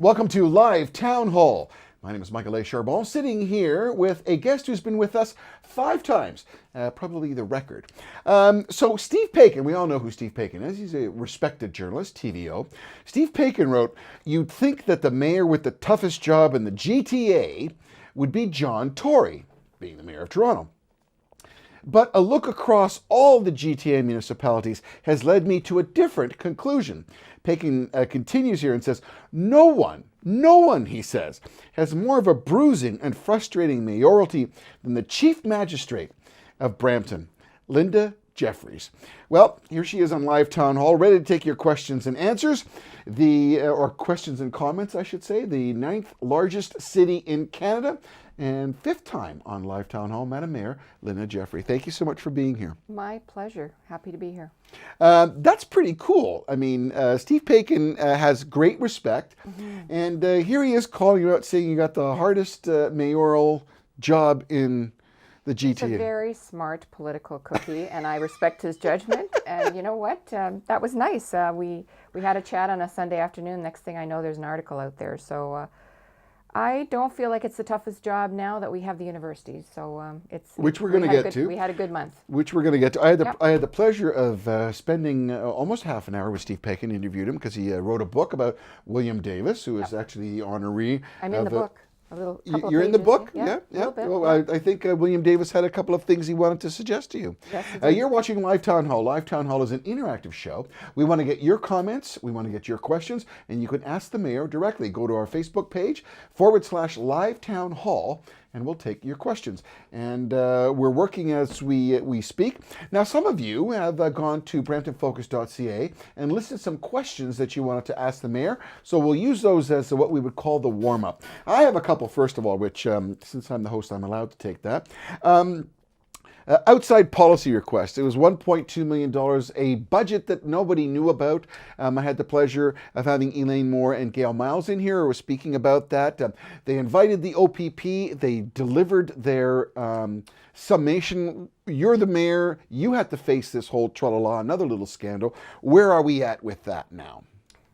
Welcome to Live Town Hall. My name is Michael A. Charbon, sitting here with a guest who's been with us 5 times, probably the record. So Steve Paikin, we all know who Steve Paikin is. He's a respected journalist, TVO. Steve Paikin wrote, "You'd think that the mayor with the toughest job in the GTA would be John Tory, being the mayor of Toronto. But a look across all the GTA municipalities has led me to a different conclusion." Paikin continues here and says, no one, he says, has more of a bruising and frustrating mayoralty than the chief magistrate of Brampton, Linda Jeffries. Well, here she is on Live Town Hall, ready to take your questions and answers. Or questions and comments, I should say. The 9th largest city in Canada and 5th time on Live Town Hall, Madam Mayor Linda Jeffries. Thank you so much for being here. My pleasure. Happy to be here. That's pretty cool. I mean, Steve Paikin has great respect, and here he is calling you out, saying you got the hardest mayoral job in the GTA. He's a very smart political cookie, and I respect his judgment. And you know what? That was nice. We had a chat on a Sunday afternoon. Next thing I know, there's an article out there. So I don't feel like it's the toughest job now that we have the universities. So which we're going to get to. We had a good month. Which we're going to get to. I had the pleasure of spending almost half an hour with Steve Paikin. Interviewed him because he wrote a book about William Davis, who is actually the honoree. I'm in the book. You're in the book? Yeah. A little bit, Well, yeah. I think William Davis had a couple of things he wanted to suggest to you. Yes, he did. You're watching Live Town Hall. Live Town Hall is an interactive show. We want to get your comments. We want to get your questions. And you can ask the mayor directly. Go to our Facebook page, /Live Town Hall, and we'll take your questions. And we're working as we speak. Now, some of you have gone to bramptonfocus.ca and listed some questions that you wanted to ask the mayor. So we'll use those as what we would call the warm-up. I have a couple, first of all, which, since I'm the host, I'm allowed to take that. Outside policy request. It was $1.2 million, a budget that nobody knew about. I had the pleasure of having Elaine Moore and Gail Miles in here who were speaking about that. They invited the OPP. They delivered their summation. You're the mayor. You had to face this whole tra-la-la, another little scandal. Where are we at with that now?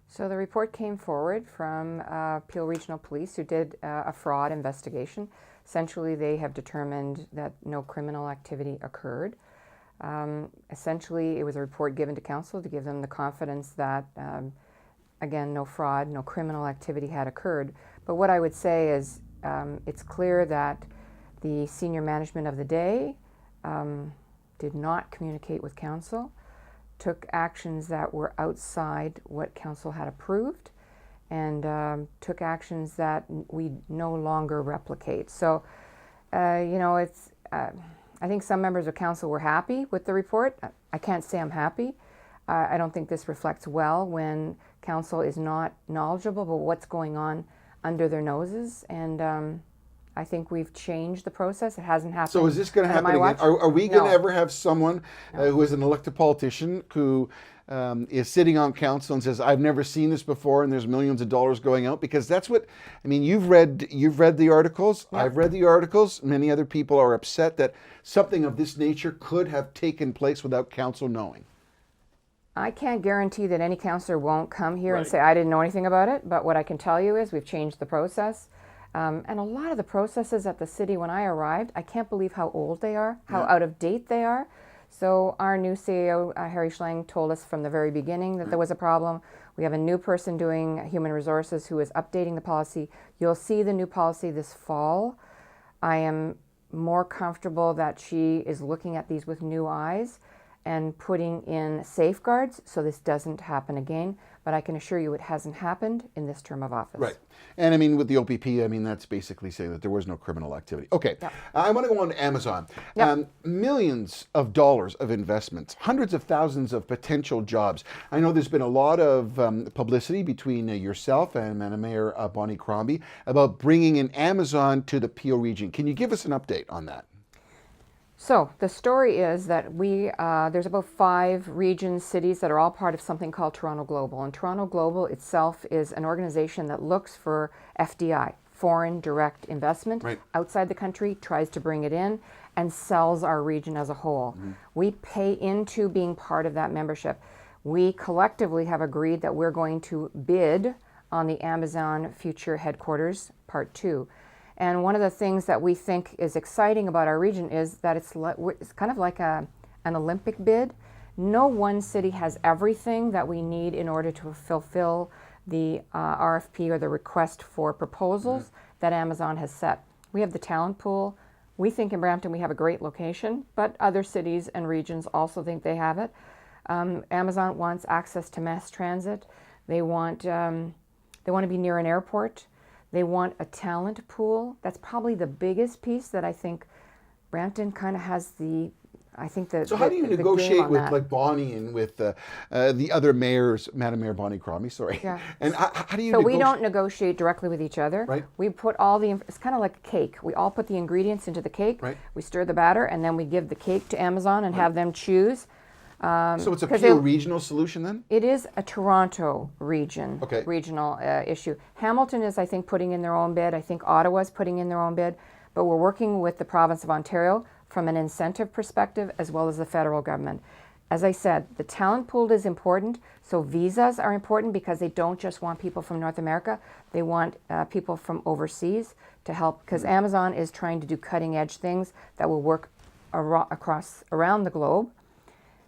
So the report came forward from Peel Regional Police, who did a fraud investigation. Essentially, they have determined that no criminal activity occurred. Essentially, it was a report given to council to give them the confidence that, again, no fraud, no criminal activity had occurred. But what I would say is it's clear that the senior management of the day did not communicate with council, took actions that were outside what council had approved, and took actions that we no longer replicate. So, it's. I think some members of council were happy with the report. I can't say I'm happy. I don't think this reflects well when council is not knowledgeable about what's going on under their noses. And I think we've changed the process. It hasn't happened. So is this going to happen again? Are we going to ever have someone who is an elected politician who is sitting on council and says, "I've never seen this before," and there's millions of dollars going out? Because that's what I mean. You've read the articles. Yep. I've read the articles. Many other people are upset that something of this nature could have taken place without council knowing. I can't guarantee that any councillor won't come here and say, "I didn't know anything about it." But what I can tell you is we've changed the process. And a lot of the processes at the city when I arrived, I can't believe how old they are, how out of date they are. So our new CEO, Harry Schlang, told us from the very beginning that there was a problem. We have a new person doing human resources who is updating the policy. You'll see the new policy this fall. I am more comfortable that she is looking at these with new eyes and putting in safeguards so this doesn't happen again. But I can assure you it hasn't happened in this term of office. Right. And I mean, with the OPP, I mean, that's basically saying that there was no criminal activity. Okay. Yep. I want to go on to Amazon. Yep. Millions of dollars of investments, hundreds of thousands of potential jobs. I know there's been a lot of publicity between yourself and Madam Mayor Bonnie Crombie about bringing in Amazon to the Peel region. Can you give us an update on that? So the story is that there's about 5 regions, cities that are all part of something called Toronto Global. And Toronto Global itself is an organization that looks for FDI, foreign direct investment, outside the country, tries to bring it in, and sells our region as a whole. We pay into being part of that membership. We collectively have agreed that we're going to bid on the Amazon future headquarters, part 2. And one of the things that we think is exciting about our region is that it's kind of like an Olympic bid. No one city has everything that we need in order to fulfill the RFP or the request for proposals that Amazon has set. We have the talent pool. We think in Brampton we have a great location, but other cities and regions also think they have it. Amazon wants access to mass transit. They want to be near an airport. They want a talent pool. That's probably the biggest piece that I think Brampton kind of has the. I think that. So how do you negotiate with like Bonnie and with the other mayors, Madam Mayor Bonnie Crombie? Sorry. Yeah. And how do you? So we don't negotiate directly with each other. Right. We put all the. It's kind of like a cake. We all put the ingredients into the cake. Right. We stir the batter, and then we give the cake to Amazon and have them choose. So it's a pure regional solution then? It is a Toronto regional issue. Hamilton is, I think, putting in their own bid. I think Ottawa's putting in their own bid. But we're working with the province of Ontario from an incentive perspective as well as the federal government. As I said, the talent pool is important. So visas are important because they don't just want people from North America. They want people from overseas to help because Amazon is trying to do cutting edge things that will work around the globe.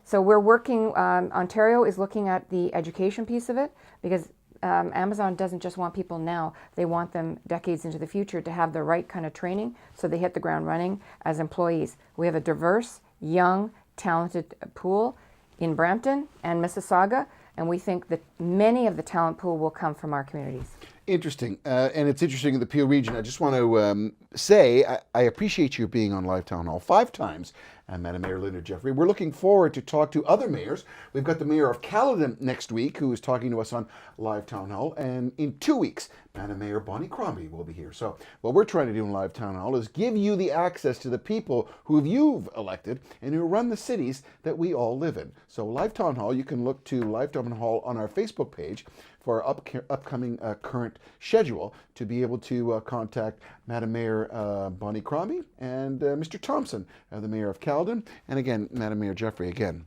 So we're working, Ontario is looking at the education piece of it because Amazon doesn't just want people now, they want them decades into the future to have the right kind of training so they hit the ground running as employees. We have a diverse, young, talented pool in Brampton and Mississauga, and we think that many of the talent pool will come from our communities. Interesting. And it's interesting in the Peel region. I just want to say I appreciate you being on Live Town Hall 5 times, Madam Mayor Linda Jeffrey. We're looking forward to talk to other mayors. We've got the Mayor of Caledon next week who is talking to us on Live Town Hall. And in 2 weeks, Madam Mayor Bonnie Crombie will be here. So what we're trying to do in Live Town Hall is give you the access to the people who you've elected and who run the cities that we all live in. So Live Town Hall, you can look to Live Town Hall on our Facebook page for our upcoming current schedule to be able to contact Madam Mayor Bonnie Crombie and Mr. Thompson, the Mayor of Caledon, and again, Madam Mayor Jeffrey, again,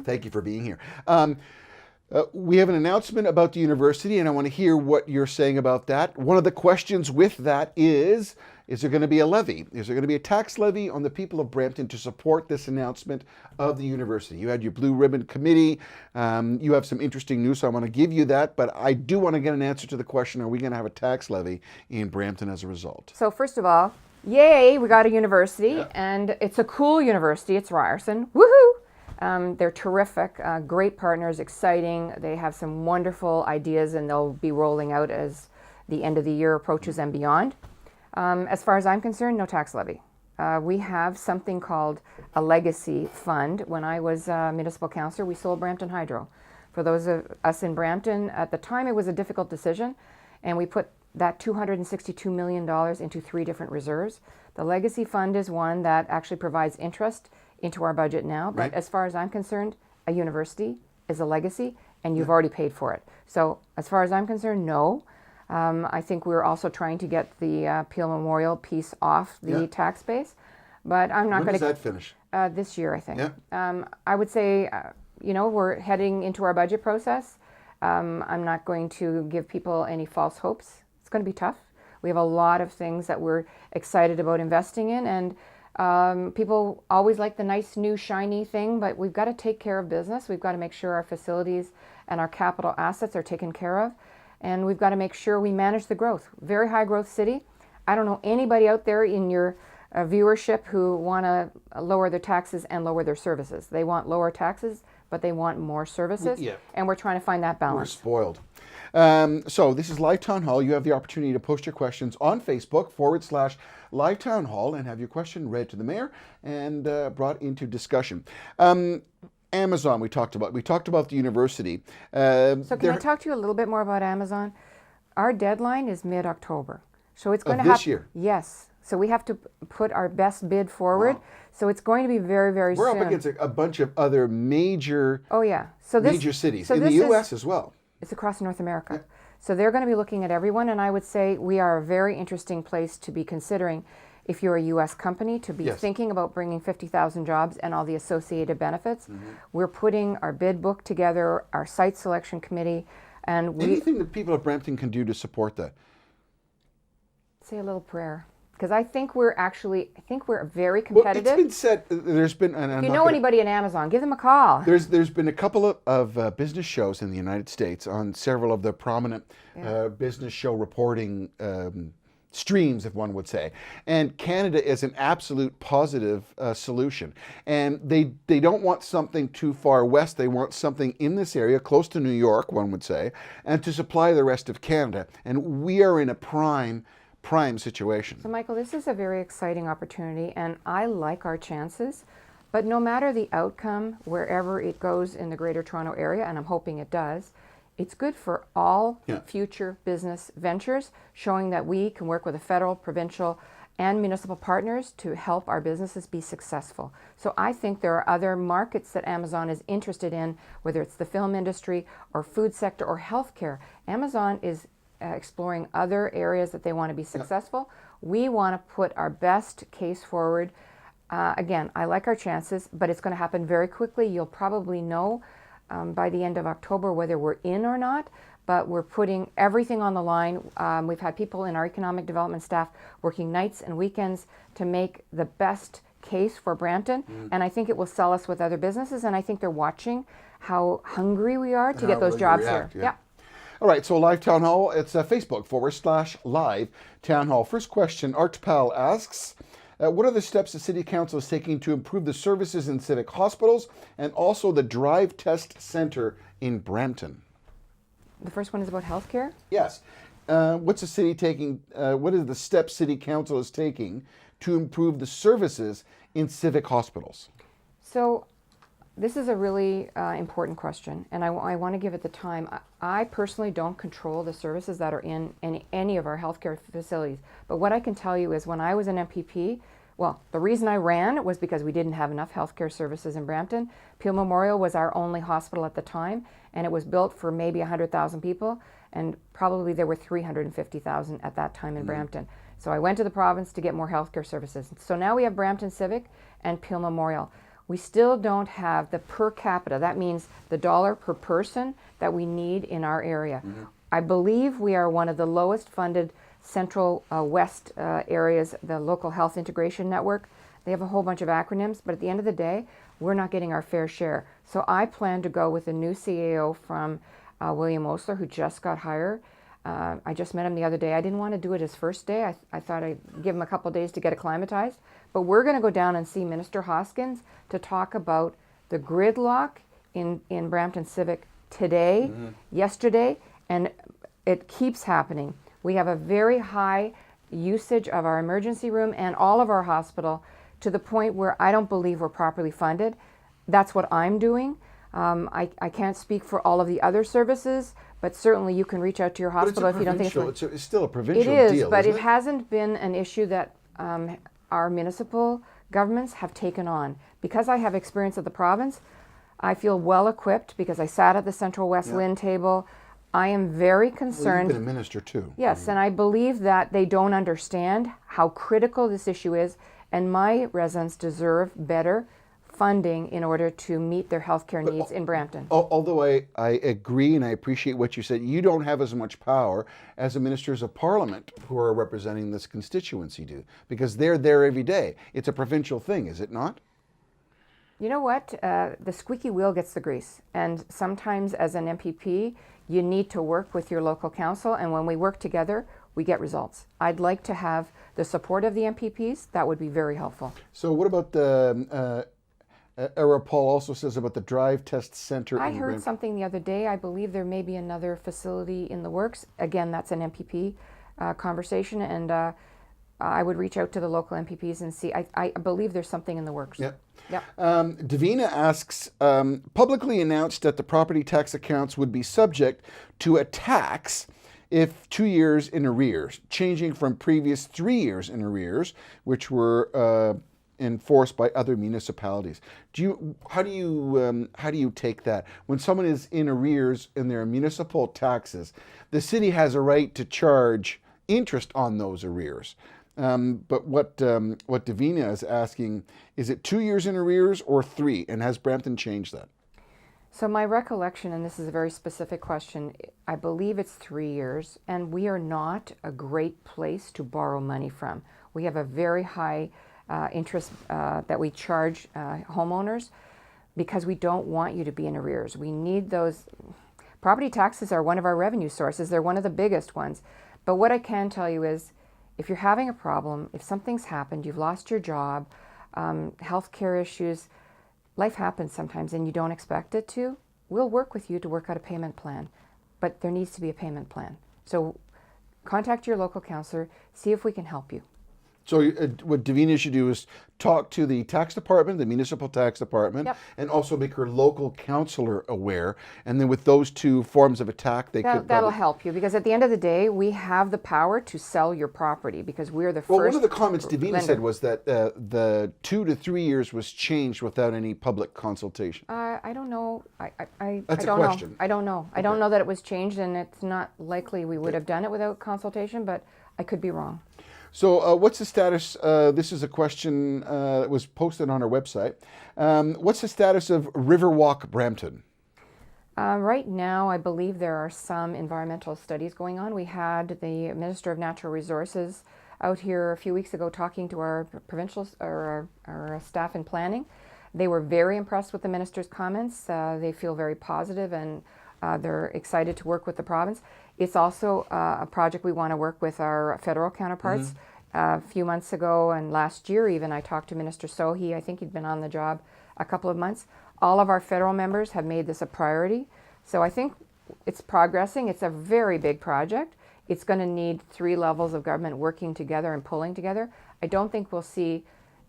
thank you for being here. We have an announcement about the university, and I want to hear what you're saying about that. One of the questions with that is there going to be a levy? Is there going to be a tax levy on the people of Brampton to support this announcement of the university? You had your Blue Ribbon Committee. You have some interesting news, so I want to give you that. But I do want to get an answer to the question, are we going to have a tax levy in Brampton as a result? So first of all, yay, we got a university, and it's a cool university. It's Ryerson. Woohoo! They're terrific, great partners, exciting. They have some wonderful ideas, and they'll be rolling out as the end of the year approaches and beyond. As far as I'm concerned, no tax levy. We have something called a legacy fund. When I was municipal councillor, we sold Brampton Hydro. For those of us in Brampton, at the time it was a difficult decision, and we put that $262 million into 3 different reserves. The legacy fund is one that actually provides interest into our budget now, but as far as I'm concerned, a university is a legacy, and you've already paid for it. So as far as I'm concerned, no. I think we're also trying to get the Peel Memorial piece off the tax base, but I'm not going to. When does that finish? This year, I think. Yeah. I would say, we're heading into our budget process. I'm not going to give people any false hopes. It's going to be tough. We have a lot of things that we're excited about investing in, and people always like the nice, new, shiny thing, but we've got to take care of business. We've got to make sure our facilities and our capital assets are taken care of. And we've got to make sure we manage the growth. Very high growth city. I don't know anybody out there in your viewership who want to lower their taxes and lower their services. They want lower taxes, but they want more services. Yeah. And we're trying to find that balance. We're spoiled. So this is Live Town Hall. You have the opportunity to post your questions on Facebook /Live Town Hall and have your question read to the mayor and brought into discussion. Amazon, we talked about the university. So can I talk to you a little bit more about Amazon? Our deadline is mid-October. So it's going to this year? Yes. So we have to put our best bid forward. Wow. So it's going to be very, very soon. We're up against a bunch of other major major cities in the U.S. as well. It's across North America. Yeah. So they're going to be looking at everyone, and I would say we are a very interesting place to be considering if you're a U.S. company, to be thinking about bringing 50,000 jobs and all the associated benefits. We're putting our bid book together, our site selection committee, And we Anything that people of Brampton can do to support that? say a little prayer. Because I think we're very Well, competitive. it's been said, there's been, and I'm If you not know gonna- anybody at Amazon, give them a call. there's been a couple of business shows in the United States on several of the prominent business show reporting streams, if one would say. And Canada is an absolute positive solution. And they don't want something too far west. They want something in this area, close to New York, one would say, and to supply the rest of Canada. And we are in a prime situation. So Michael, this is a very exciting opportunity, and I like our chances. But no matter the outcome, wherever it goes in the Greater Toronto Area, and I'm hoping it does, it's good for all future business ventures, showing that we can work with the federal, provincial, and municipal partners to help our businesses be successful. So I think there are other markets that Amazon is interested in, whether it's the film industry or food sector or healthcare. Amazon is exploring other areas that they want to be successful. We want to put our best case forward. Again, I like our chances, but it's going to happen very quickly. You'll probably know by the end of October whether we're in or not, but we're putting everything on the line. We've had people in our economic development staff working nights and weekends to make the best case for Brampton, and I think it will sell us with other businesses, and I think they're watching how hungry we are to get those jobs here. Yeah. All right, so live town hall, it's Facebook.com/live town hall. First question, Art Pal asks, what are the steps the City Council is taking to improve the services in civic hospitals and also the Drive Test Centre in Brampton? The first one is about healthcare. Yes. What's the city taking, what are the steps City Council is taking to improve the services in civic hospitals? So this is a really important question, and I want to give it the time. I personally don't control the services that are in any of our healthcare facilities, but what I can tell you is when I was an MPP, well, the reason I ran was because we didn't have enough healthcare services in Brampton. Peel Memorial was our only hospital at the time, and it was built for maybe 100,000 people, and probably there were 350,000 at that time in Brampton. So I went to the province to get more healthcare services. So now we have Brampton Civic and Peel Memorial. We still don't have the per capita, that means the dollar per person that we need in our area. I believe we are one of the lowest funded Central West areas, the Local Health Integration Network. They have a whole bunch of acronyms, but at the end of the day, we're not getting our fair share. So I plan to go with a new CAO from William Osler, who just got hired. I just met him the other day. I didn't want to do it his first day. I thought I'd give him a couple days to get acclimatized. But we're going to go down and see Minister Hoskins to talk about the gridlock in Brampton Civic today, yesterday, and it keeps happening. We have a very high usage of our emergency room and all of our hospital to the point where I don't believe we're properly funded. That's what I'm doing. I can't speak for all of the other services, but certainly you can reach out to your hospital if you don't think it's still a provincial deal, it is, but isn't it hasn't been an issue that our municipal governments have taken on. Because I have experience at the province, I feel well equipped because I sat at the Central West Lynn table. I am very concerned. Well, you've been a minister too. Yes, and I believe that they don't understand how critical this issue is, and my residents deserve better funding in order to meet their healthcare needs in Brampton. Although I agree and I appreciate what you said, you don't have as much power as the ministers of parliament who are representing this constituency do, because they're there every day. It's a provincial thing, is it not? You know what? The squeaky wheel gets the grease. And sometimes as an MPP, you need to work with your local council. And when we work together, we get results. I'd like to have the support of the MPPs. That would be very helpful. So what about the, Paul also says about the Drive Test Centre. I heard something the other day. I believe there may be another facility in the works. Again, that's an MPP conversation. And I would reach out to the local MPPs and see. I believe there's something in the works. Yep. Yep. Davina asks, publicly announced that the property tax accounts would be subject to a tax if 2 years in arrears, changing from previous 3 years in arrears, which were enforced by other municipalities. How do you take that? When someone is in arrears in their municipal taxes, the city has a right to charge interest on those arrears. But what Davina is asking, is it 2 years in arrears or 3? And has Brampton changed that? So my recollection, and this is a very specific question, I believe it's 3 years, and we are not a great place to borrow money from. We have a very high interest that we charge homeowners because we don't want you to be in arrears. We need those. Property taxes are one of our revenue sources. They're one of the biggest ones. But what I can tell you is, if you're having a problem, if something's happened, you've lost your job, healthcare issues, life happens sometimes and you don't expect it to, we'll work with you to work out a payment plan. But there needs to be a payment plan. So contact your local counselor, see if we can help you. So what Davina should do is talk to the tax department, the municipal tax department, Yep. and also make her local councillor aware. And then with those two forms of attack, they could That'll probably... help you, because at the end of the day, we have the power to sell your property because we're the Well, first. one of the comments Davina lender. said was that the 2 to 3 years was changed without any public consultation. I don't know. That's I a don't question. know. I don't know. I don't know that it was changed, and it's not likely we would have done it without consultation, but I could be wrong. So what's the status, this is a question that was posted on our website. What's the status of Riverwalk Brampton? Right now, I believe there are some environmental studies going on. We had the Minister of Natural Resources out here a few weeks ago talking to our provincial or our staff in planning. They were very impressed with the minister's comments. They feel very positive, and they're excited to work with the province. It's also a project we want to work with our federal counterparts. A few months ago and last year even, I talked to Minister Sohi. I think he'd been on the job a couple of months. All of our federal members have made this a priority. So I think it's progressing. It's a very big project. It's going to need 3 levels of government working together and pulling together. I don't think we'll see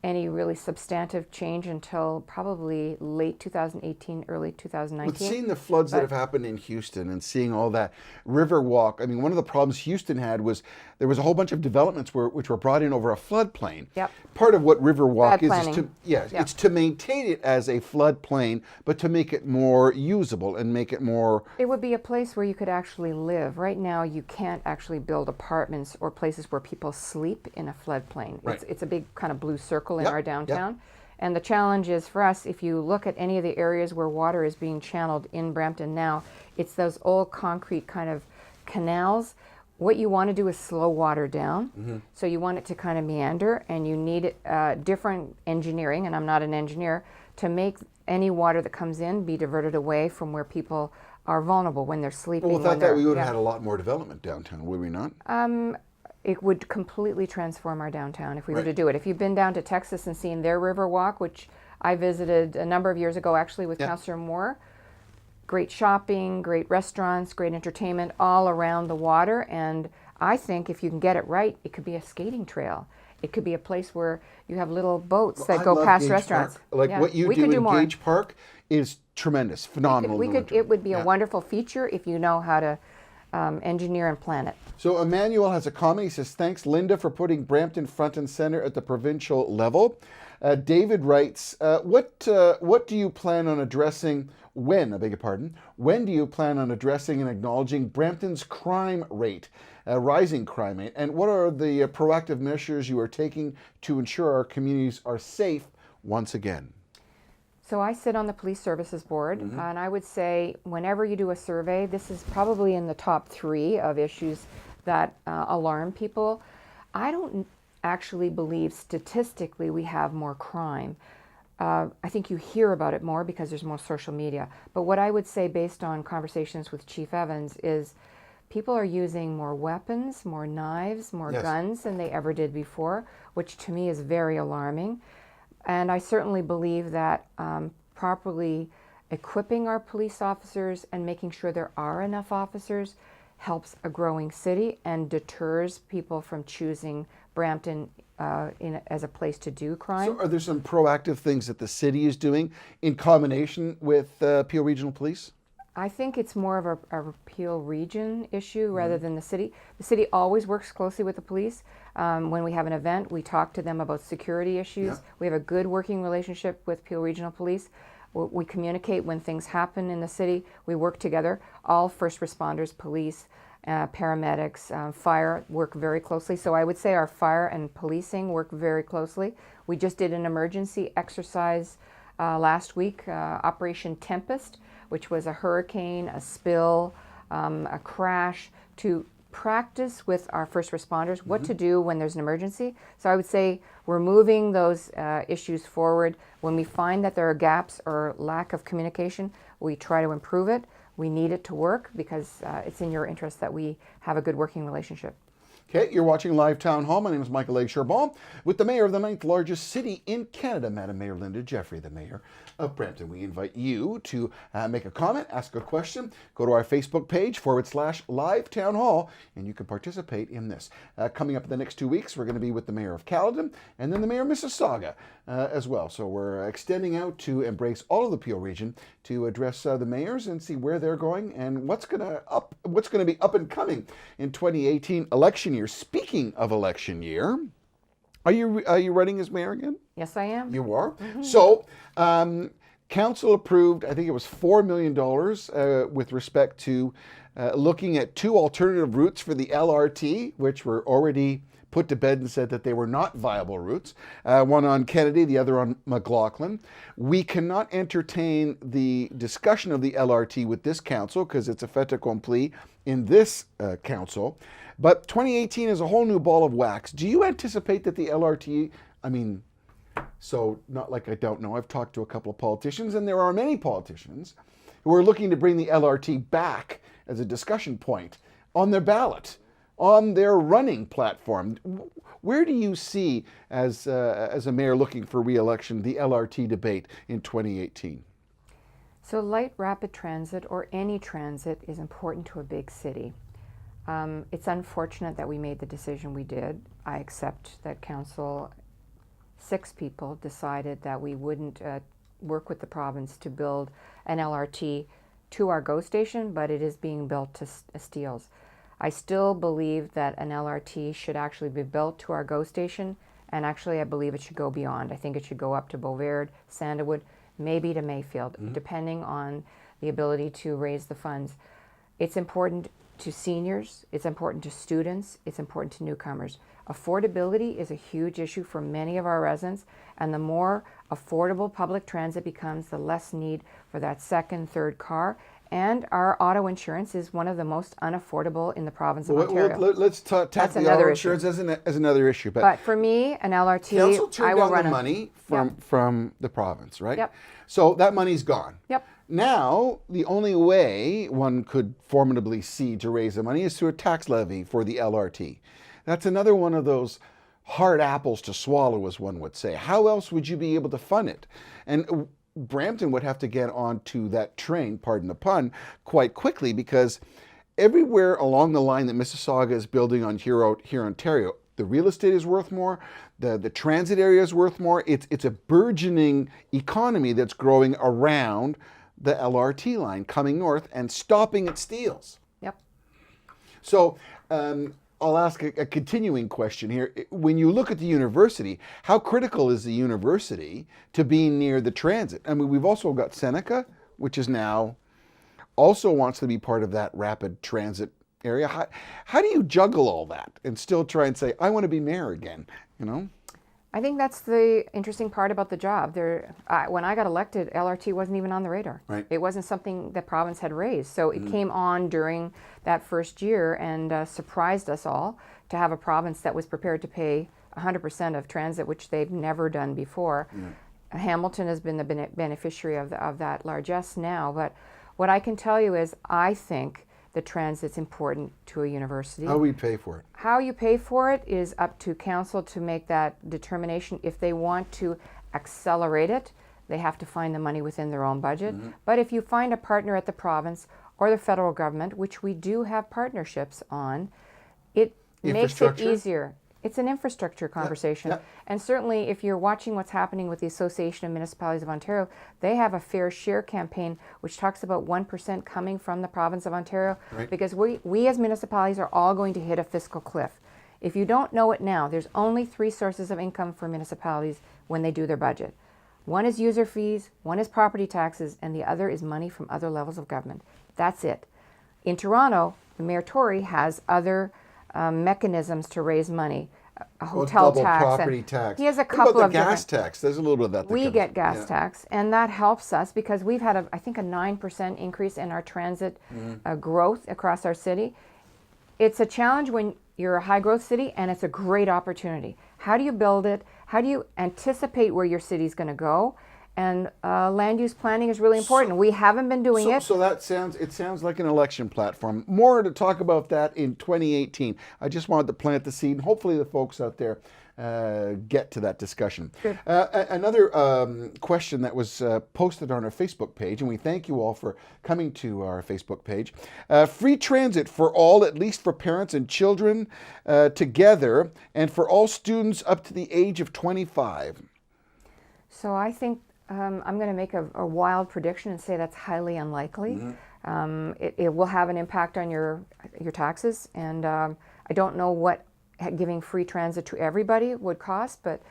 any really substantive change until probably late 2018, early 2019. With seeing the floods that have happened in Houston and seeing all that Riverwalk, I mean, one of the problems Houston had was there was a whole bunch of developments which were brought in over a floodplain. Yep. Part of what Riverwalk is Planning. to it's to maintain it as a floodplain, but to make it more usable and make it more. It would be a place where you could actually live. Right now, you can't actually build apartments or places where people sleep in a floodplain. Right. It's a big kind of blue circle in Yep, our downtown. And the challenge is for us, if you look at any of the areas where water is being channeled in Brampton now, it's those old concrete kind of canals. What you want to do is slow water down. So you want it to kind of meander, and you need different engineering, and I'm not an engineer, to make any water that comes in be diverted away from where people are vulnerable when they're sleeping. Well, without that, we would have yeah. had a lot more development downtown, would we not? It would completely transform our downtown if we were Right. to do it. If you've been down to Texas and seen their Riverwalk, which I visited a number of years ago actually with Councillor Moore, great shopping, great restaurants, great entertainment all around the water. And I think if you can get it right, it could be a skating trail. It could be a place where you have little boats that I go love past Gage restaurants. Park. Like Yeah. what you We do could in more. Gage Park is tremendous, phenomenal. in the winter. It would be a Yeah. wonderful feature if you know how to engineer and plan it. So Emmanuel has a comment. He says, thanks, Linda, for putting Brampton front and center at the provincial level. David writes, what do you plan on addressing when do you plan on addressing and acknowledging Brampton's crime rate, rising crime rate, and what are the proactive measures you are taking to ensure our communities are safe once again? So I sit on the Police Services Board, and I would say whenever you do a survey, this is probably in the top 3 of issues that alarm people. I don't actually believe statistically we have more crime. I think you hear about it more because there's more social media. But what I would say based on conversations with Chief Evans is people are using more weapons, more knives, more guns than they ever did before, which to me is very alarming. And I certainly believe that properly equipping our police officers and making sure there are enough officers helps a growing city and deters people from choosing Brampton as a place to do crime. So are there some proactive things that the city is doing in combination with Peel Regional Police? I think it's more of a Peel region issue rather than the city. The city always works closely with the police. When we have an event, we talk to them about security issues. Yeah. We have a good working relationship with Peel Regional Police. We communicate when things happen in the city. We work together. All first responders, police, paramedics, fire work very closely. So I would say our fire and policing work very closely. We just did an emergency exercise last week, Operation Tempest, which was a hurricane, a spill, a crash, to practice with our first responders what to do when there's an emergency. So I would say we're moving those issues forward. When we find that there are gaps or lack of communication, we try to improve it. We need it to work because it's in your interest that we have a good working relationship. Okay, you're watching Live Town Hall. My name is Michael A. Charbon with the mayor of the 9th largest city in Canada, Madam Mayor Linda Jeffrey, the mayor of Brampton. We invite you to make a comment, ask a question, go to our Facebook page /Live Town Hall, and you can participate in this. Coming up in the next 2 weeks, we're going to be with the mayor of Caledon and then the mayor of Mississauga as well. So we're extending out to embrace all of the Peel region to address the mayors and see where they're going and what's going to be up and coming in 2018 election year. Speaking of election year, are you running as mayor again? Yes, I am. You are. So, council approved, I think it was $4 million with respect to looking at 2 alternative routes for the LRT, which were already put to bed and said that they were not viable routes. One on Kennedy, the other on McLaughlin. We cannot entertain the discussion of the LRT with this council because it's a fait accompli in this council. But 2018 is a whole new ball of wax. Do you anticipate that the LRT, so not like I don't know, I've talked to a couple of politicians, and there are many politicians who are looking to bring the LRT back as a discussion point on their ballot, on their running platform. Where do you see, as a mayor looking for re-election, the LRT debate in 2018? So light rapid transit or any transit is important to a big city. It's unfortunate that we made the decision we did. I accept that council, 6 people, decided that we wouldn't work with the province to build an LRT to our GO station, but it is being built to Steeles. I still believe that an LRT should actually be built to our GO station, and actually I believe it should go beyond. I think it should go up to Beauvais, Sandalwood, maybe to Mayfield, depending on the ability to raise the funds. It's important to seniors, it's important to students, it's important to newcomers. Affordability is a huge issue for many of our residents, and the more affordable public transit becomes, the less need for that second, third car. And our auto insurance is one of the most unaffordable in the province of Ontario. Let's tackle the auto insurance as another issue. But for me, an LRT, council turned I will down run the money from the province, right? Yep. So that money's gone. Yep. Now, the only way one could formidably see to raise the money is through a tax levy for the LRT. That's another one of those hard apples to swallow, as one would say. How else would you be able to fund it? And Brampton would have to get onto that train, pardon the pun, quite quickly, because everywhere along the line that Mississauga is building on here, Ontario, the real estate is worth more, the transit area is worth more. It's a burgeoning economy that's growing around the LRT line coming north and stopping at Steeles. Yep. So I'll ask a continuing question here. When you look at the university, how critical is the university to being near the transit? I mean, we've also got Seneca, which is now also wants to be part of that rapid transit area. How do you juggle all that and still try and say, I want to be mayor again, you know? I think that's the interesting part about the job. When I got elected, LRT wasn't even on the radar. Right. It wasn't something the province had raised. So it came on during that first year and surprised us all to have a province that was prepared to pay 100% of transit, which they've never done before. Yeah. Hamilton has been the beneficiary of that largesse now. But what I can tell you is I think the transit's important to a university. How we pay for it? How you pay for it is up to council to make that determination. If they want to accelerate it, they have to find the money within their own budget. But if you find a partner at the province or the federal government, which we do have partnerships on, it makes it easier. It's an infrastructure conversation. Yeah. And certainly if you're watching what's happening with the Association of Municipalities of Ontario, they have a fair share campaign which talks about 1% coming from the province of Ontario, right. Because we as municipalities are all going to hit a fiscal cliff. If you don't know it now, there's only 3 sources of income for municipalities when they do their budget. One is user fees, one is property taxes, and the other is money from other levels of government. That's it. In Toronto, the Mayor Tory has other mechanisms to raise money. a Well, hotel double tax. property And tax. he has a What couple about of the gas different. tax? There's a little bit of that. We comes, get gas yeah. tax, and that helps us because we've had, I think, a 9% increase in our transit growth across our city. It's a challenge when you're a high growth city, and it's a great opportunity. How do you build it? How do you anticipate where your city's going to go? And land use planning is really important. We haven't been doing it. So that sounds like an election platform. More to talk about that in 2018. I just wanted to plant the seed, and hopefully the folks out there get to that discussion. Good. Another question that was posted on our Facebook page, and we thank you all for coming to our Facebook page. Free transit for all, at least for parents and children together, and for all students up to the age of 25. So I think I'm going to make a wild prediction and say that's highly unlikely. It will have an impact on your taxes, and I don't know what giving free transit to everybody would cost, but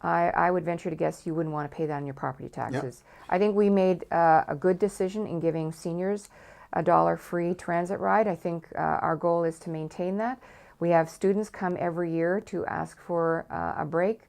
I would venture to guess you wouldn't want to pay that on your property taxes. I think we made a good decision in giving seniors $1 free transit ride. I think our goal is to maintain that. We have students come every year to ask for a break.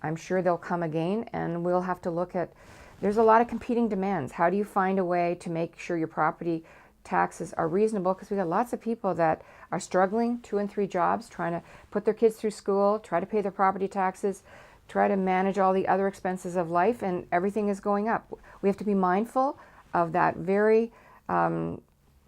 I'm sure they'll come again, and we'll have to look at, there's a lot of competing demands. How do you find a way to make sure your property taxes are reasonable? Because we got lots of people that are struggling, 2 and 3 jobs, trying to put their kids through school, try to pay their property taxes, try to manage all the other expenses of life, and everything is going up. We have to be mindful of that very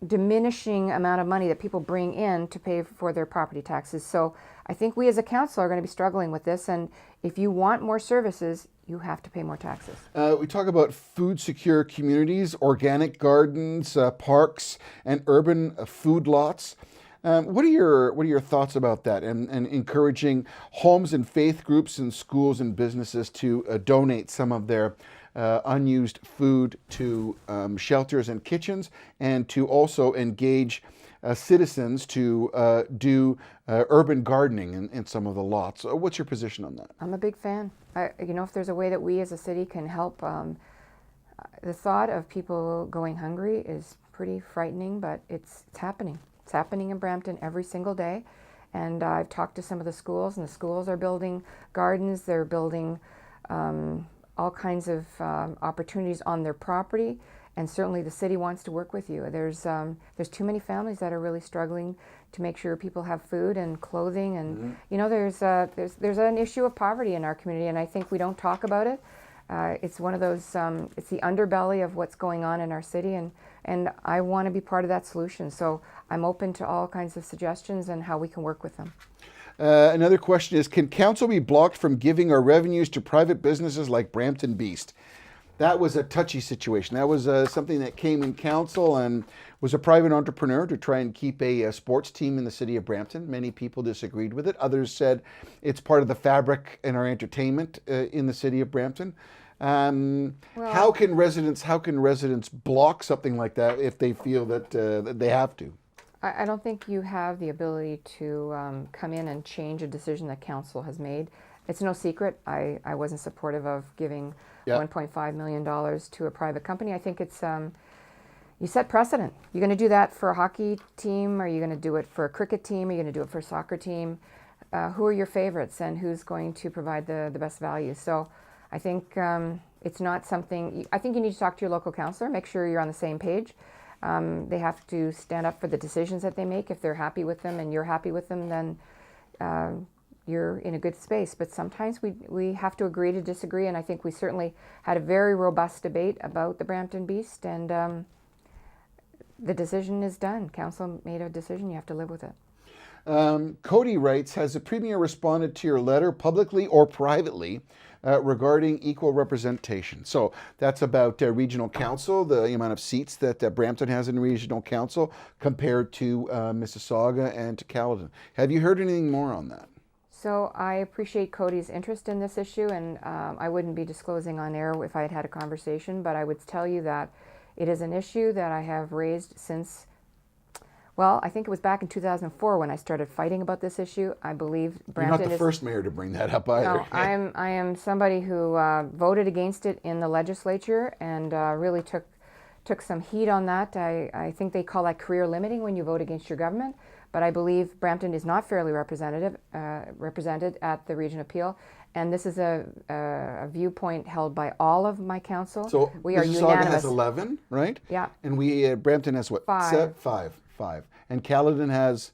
diminishing amount of money that people bring in to pay for their property taxes. So I think we as a council are going to be struggling with this, and if you want more services, you have to pay more taxes. We talk about food secure communities, organic gardens, parks, and urban food lots. What are your thoughts about that, and encouraging homes and faith groups and schools and businesses to donate some of their unused food to shelters and kitchens, and to also engage citizens to do urban gardening in some of the lots? What's your position on that? I'm a big fan. If there's a way that we as a city can help, the thought of people going hungry is pretty frightening, but it's happening. It's happening in Brampton every single day. And I've talked to some of the schools, and the schools are building gardens. They're building all kinds of opportunities on their property. And certainly the city wants to work with you. There's too many families that are really struggling to make sure people have food and clothing, and there's an issue of poverty in our community, and I think we don't talk about it. It's one of those, it's the underbelly of what's going on in our city, and I want to be part of that solution. So I'm open to all kinds of suggestions and how we can work with them. Another question is, can council be blocked from giving our revenues to private businesses like Brampton Beast? That was a touchy situation. That was something that came in council and was a private entrepreneur to try and keep a sports team in the city of Brampton. Many people disagreed with it. Others said it's part of the fabric in our entertainment in the city of Brampton. How can residents block something like that if they feel that they have to? I don't think you have the ability to come in and change a decision that council has made. It's no secret. I wasn't supportive of giving $1.5 million to a private company. I think it's, you set precedent. You're going to do that for a hockey team? Are you going to do it for a cricket team? Are you going to do it for a soccer team? Who are your favorites, and who's going to provide the best value? So I think it's not something, I think you need to talk to your local councillor, make sure you're on the same page. They have to stand up for the decisions that they make. If they're happy with them and you're happy with them, then you're in a good space. But sometimes we have to agree to disagree, and I think we certainly had a very robust debate about the Brampton Beast, and the decision is done. Council made a decision, you have to live with it. Cody writes, has the Premier responded to your letter publicly or privately regarding equal representation? So that's about regional council, the amount of seats that Brampton has in regional council compared to Mississauga and to Caledon. Have you heard anything more on that? So I appreciate Cody's interest in this issue, and I wouldn't be disclosing on air if I had had a conversation, but I would tell you that it is an issue that I have raised since, well, I think it was back in 2004 when I started fighting about this issue. I believe Brampton is... You're not the first mayor to bring that up either. No, I am somebody who voted against it in the legislature, and really took some heat on that. I think they call that career limiting when you vote against your government. but I believe Brampton is not fairly represented at the Region Appeal. And this is a viewpoint held by all of my council. So we are Mississauga unanimous. has 11, right? Yeah. And we Brampton has what? 5. Five. And Caledon has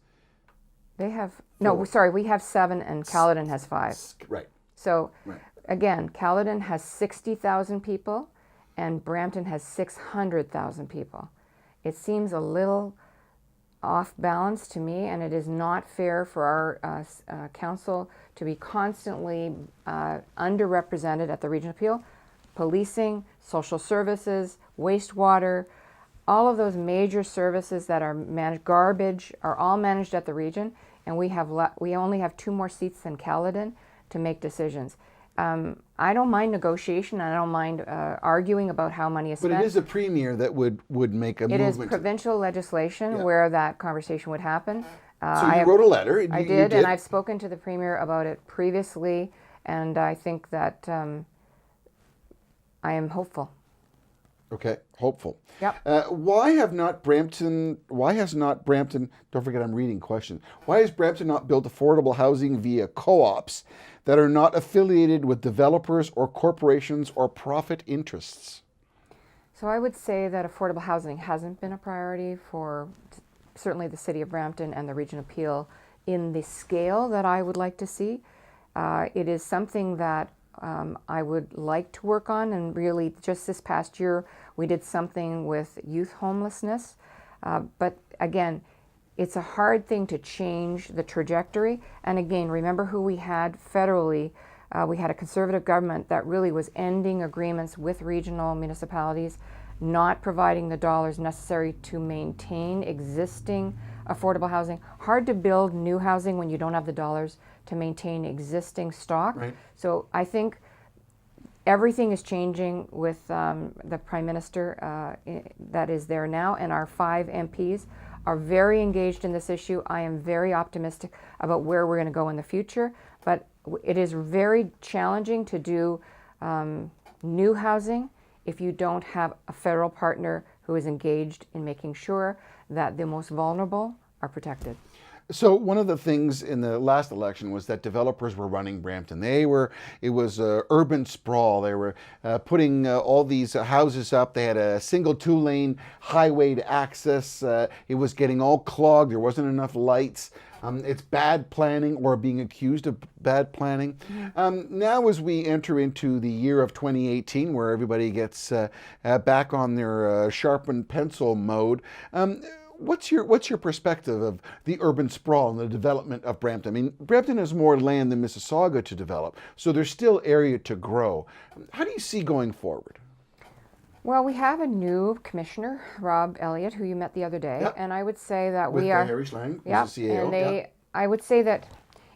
They have, 4. no, sorry, we have 7 and Caledon has 5. Right. So Right. again, Caledon has 60,000 people and Brampton has 600,000 people. It seems a little off balance to me, and it is not fair for our council to be constantly underrepresented at the Regional Appeal. Policing, social services, wastewater, all of those major services that are managed, garbage, are all managed at the region, and we only have 2 more seats than Caledon to make decisions. I don't mind negotiation. I don't mind arguing about how money is spent. But it is a premier that would make a It movement. is provincial legislation Yeah. where that conversation would happen. So you wrote a letter. I You did, and I've spoken to the premier about it previously, and I think that I am hopeful. Okay, hopeful. Yep. Why has not Brampton, don't forget I'm reading questions, why has Brampton not built affordable housing via co-ops that are not affiliated with developers or corporations or profit interests? So I would say that affordable housing hasn't been a priority for certainly the city of Brampton and the Region Appeal in the scale that I would like to see. It is something that I would like to work on, and really just this past year we did something with youth homelessness. But again, it's a hard thing to change the trajectory. And again, remember who we had federally. We had a Conservative government that really was ending agreements with regional municipalities, not providing the dollars necessary to maintain existing affordable housing. Hard to build new housing when you don't have the dollars to maintain existing stock. Right. So I think everything is changing with the Prime Minister that is there now, and our 5 MPs are very engaged in this issue. I am very optimistic about where we're going to go in the future, but it is very challenging to do new housing if you don't have a federal partner who is engaged in making sure that the most vulnerable are protected. So one of the things in the last election was that developers were running Brampton. It was urban sprawl. They were putting all these houses up. They had a single 2-lane highway to access. It was getting all clogged. There wasn't enough lights. It's bad planning, or being accused of bad planning. Now as we enter into the year of 2018, where everybody gets back on their sharpened pencil mode, what's your perspective of the urban sprawl and the development of Brampton? I mean, Brampton has more land than Mississauga to develop, so there's still area to grow. How do you see going forward? Well, we have a new commissioner, Rob Elliott, who you met the other day, Yep. and I would say that With we are. Harry Schlang, Yep, who's the CAO. and Yep. I would say that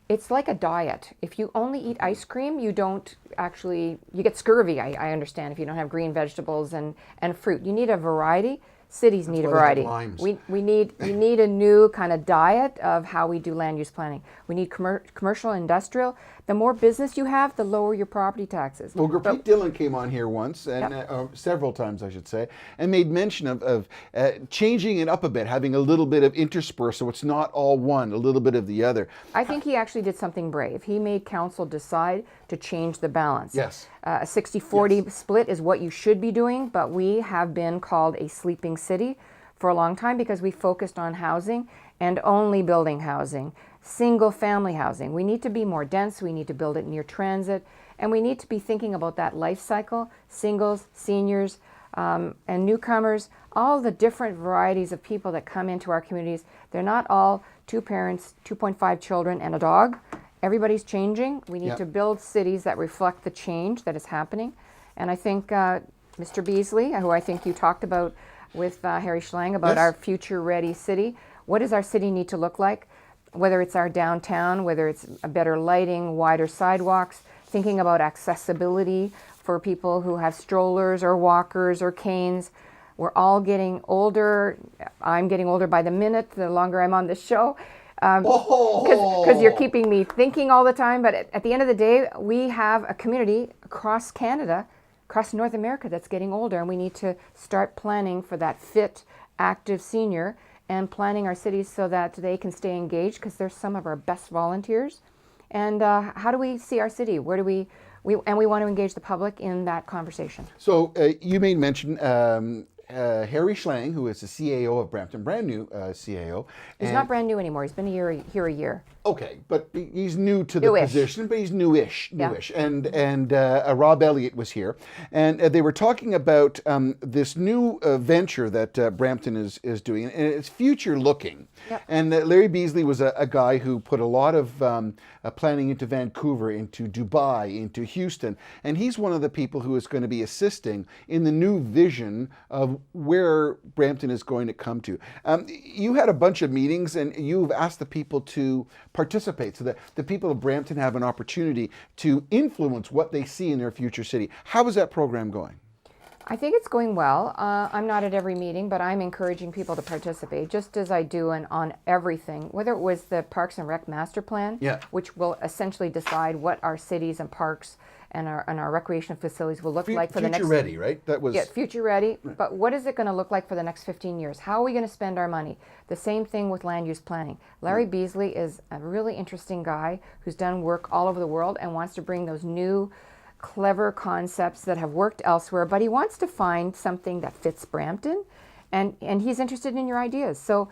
it's like a diet. If you only eat ice cream, you don't actually, you get scurvy, I understand, if you don't have green vegetables and fruit. You need a variety. Cities need a why they have variety. limes. We need a new kind of diet of how we do land use planning. We need commercial, industrial. The more business you have, the lower your property taxes. Well, Pete Dillon came on here once, and several times, I should say, and made mention of changing it up a bit, having a little bit of intersperse, so it's not all one, a little bit of the other. I think he actually did something brave. He made council decide to change the balance. Yes. A 60-40 split is what you should be doing, but we have been called a sleeping city for a long time because we focused on housing and only building housing, single family housing. We need to be more dense, we need to build it near transit, and we need to be thinking about that life cycle, singles, seniors, and newcomers, all the different varieties of people that come into our communities. They're not all 2 parents, 2.5 children, and a dog. Everybody's changing. We need to build cities that reflect the change that is happening. And I think Mr. Beasley, who I think you talked about with Harry Schlang about our future-ready city, what does our city need to look like? Whether it's our downtown, whether it's a better lighting, wider sidewalks, thinking about accessibility for people who have strollers or walkers or canes. We're all getting older. I'm getting older by the minute, the longer I'm on this show. Because you're keeping me thinking all the time. But at the end of the day, we have a community across Canada, across North America, that's getting older, and we need to start planning for that fit, active senior. and planning our cities so that they can stay engaged, because they're some of our best volunteers. And how do we see our city? Where do we want to engage the public in that conversation. So you made mention Harry Schlang, who is the CAO of Brampton, brand new CAO. He's not brand new anymore. He's been here a year. Okay, but he's new to the position, but he's newish. Yeah. And Rob Elliott was here, and they were talking about this new venture that Brampton is doing, and it's future looking. Yep. And Larry Beasley was a guy who put a lot of planning into Vancouver, into Dubai, into Houston, and he's one of the people who is going to be assisting in the new vision of where Brampton is going to come to. You had a bunch of meetings, and you've asked the people to participate so that the people of Brampton have an opportunity to influence what they see in their future city. How is that program going? I think it's going well. I'm not at every meeting, but I'm encouraging people to participate, just as I do on everything, whether it was the Parks and Rec Master Plan, which will essentially decide what our cities and parks and our recreational facilities will look like for the next... Future ready, right? That was... Yeah, future ready. Right. But what is it going to look like for the next 15 years? How are we going to spend our money? The same thing with land use planning. Larry Beasley is a really interesting guy who's done work all over the world and wants to bring those new, clever concepts that have worked elsewhere, but he wants to find something that fits Brampton, and he's interested in your ideas. So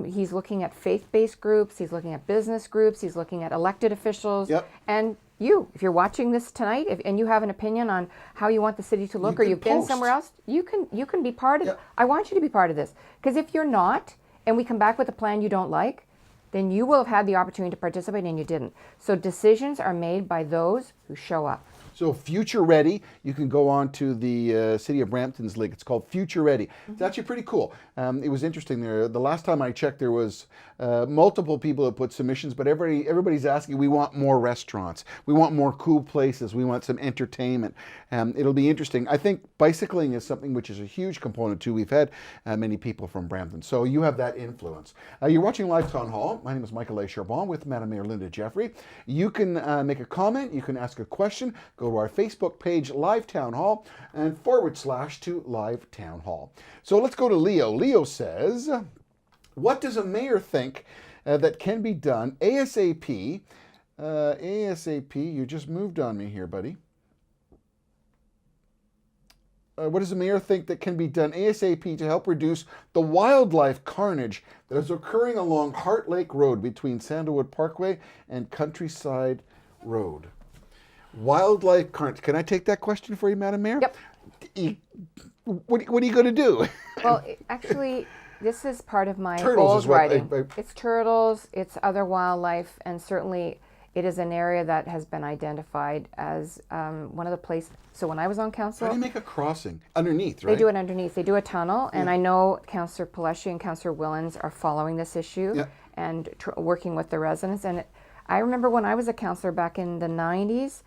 he's looking at faith-based groups, he's looking at business groups, he's looking at elected officials, and you, if you're watching this tonight, and you have an opinion on how you want the city to look, or you've been somewhere else, you can be part of it. I want you to be part of this, because if you're not, and we come back with a plan you don't like, then you will have had the opportunity to participate and you didn't. So decisions are made by those who show up. So Future Ready, you can go on to the City of Brampton's link. It's called Future Ready. It's actually pretty cool. It was interesting there. The last time I checked, there was multiple people that put submissions, but everybody's asking, we want more restaurants. We want more cool places. We want some entertainment. It'll be interesting. I think bicycling is something which is a huge component too. We've had many people from Brampton, so you have that influence. You're watching Live Town Hall. My name is Michael A. Charbon with Madam Mayor Linda Jeffrey. You can make a comment. You can ask a question. Go to our Facebook page, Live Town Hall, and / to Live Town Hall. So let's go to Leo. Leo says, what does a mayor think that can be done ASAP? ASAP, you just moved on me here, buddy. What does the mayor think that can be done ASAP to help reduce the wildlife carnage that is occurring along Heart Lake Road between Sandalwood Parkway and Countryside Road? Wildlife carnage. Can I take that question for you, Madam Mayor? Yep. What are you going to do? Well, actually, this is part of my turtles goals is what writing. It's turtles, it's other wildlife, and certainly it is an area that has been identified as one of the places. So when I was on council... How do you make a crossing? Underneath, right? They do it underneath. They do a tunnel, and I know Councillor Paleshi and Councillor Willens are following this issue and working with the residents. And I remember when I was a councillor back in the 90s,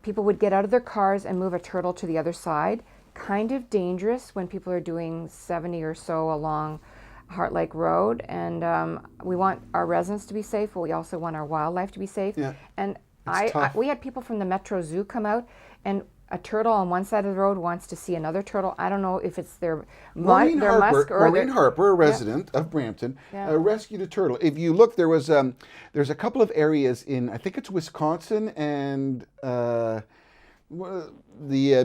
people would get out of their cars and move a turtle to the other side. Kind of dangerous when people are doing 70 or so along Heart Lake Road, and we want our residents to be safe, but we also want our wildlife to be safe. Yeah. And we had people from the Metro Zoo come out, and a turtle on one side of the road wants to see another turtle. I don't know if it's their Maureen musk or Maureen Harper, a resident of Brampton, rescued a turtle. If you look, there's a couple of areas in, I think it's Wisconsin and the